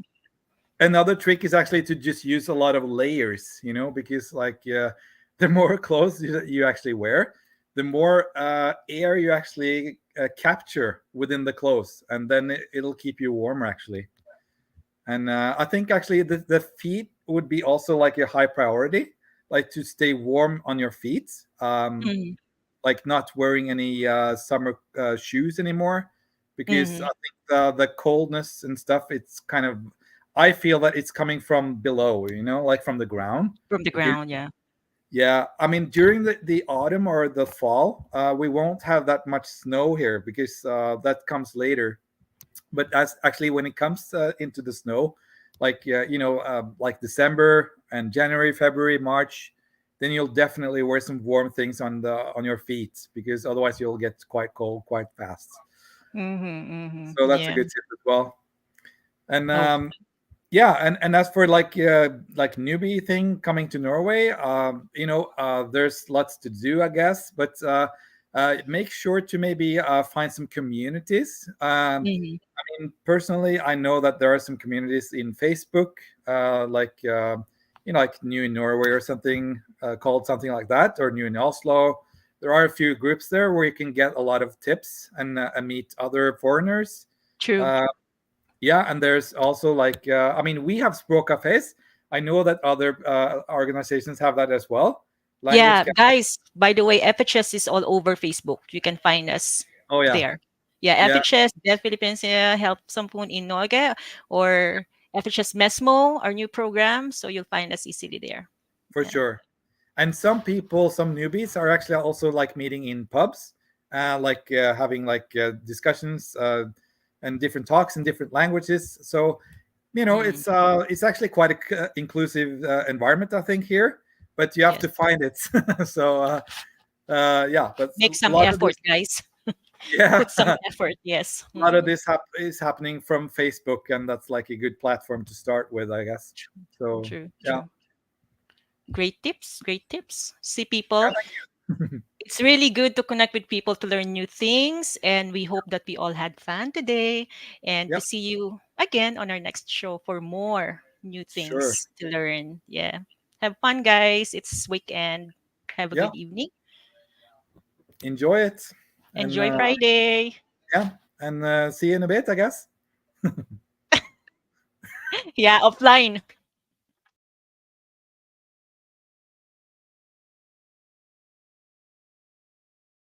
another trick is actually to just use a lot of layers, because like the more clothes you actually wear, the more air you actually capture within the clothes, and then it'll keep you warmer actually. And I think actually the feet would be also like a high priority, like to stay warm on your feet, Mm. like not wearing any summer shoes anymore, because I Mhm. think the coldness and stuff, it's kind of, I feel that it's coming from below, like from the ground. From the Because ground, yeah. yeah, I mean during the autumn or the fall, we won't have that much snow here because that comes later. But as actually when it comes into the snow, like like December and January, February, March, then you'll definitely wear some warm things on your feet, because otherwise you'll get quite cold quite fast. Mhm, mhm. So that's a Yeah. good tip as well. And Oh, yeah, and as for like newbie thing coming to Norway, there's lots to do, I guess, but make sure to maybe find some communities. mhm. Personally, I know that there are some communities in Facebook, like New in Norway or something, called something like that, or New in Oslo. There are a few groups there where you can get a lot of tips and meet other foreigners. True. Uh, yeah, and there's also like, we have Språk cafes. I know that other organizations have that as well. Language. Yeah, guys, by the way, FHS is all over Facebook. You can find us Oh yeah, there. Yeah, yeah, FHS, Deaf Philippines Help Someone in Norge, or FHS Mesmo, our new program. So you'll find us easily there. for Yeah. sure. And some people, some newbies, are actually also like meeting in pubs, like having like discussions and different talks in different languages. So Mm, it's actually quite a inclusive environment, I think, here. But you have yes. to find it. so yeah, but Make a some lot of this, effort, guys. yeah, Put some effort. Yes. a lot of Mm. this is happening from Facebook, and that's like a good platform to start with, I guess. So True. yeah, True. Great tips. Great tips. See, yeah, people, thank you. it's really good to connect with people to learn new things. And we hope that we all had fun today and to Yep, see you again on our next show for more new sure. things to learn. Yeah. Have fun, guys. It's weekend. Have a Yeah, good evening. enjoy it, and Enjoy Friday. yeah, and see you in a bit, I guess. Yeah, offline.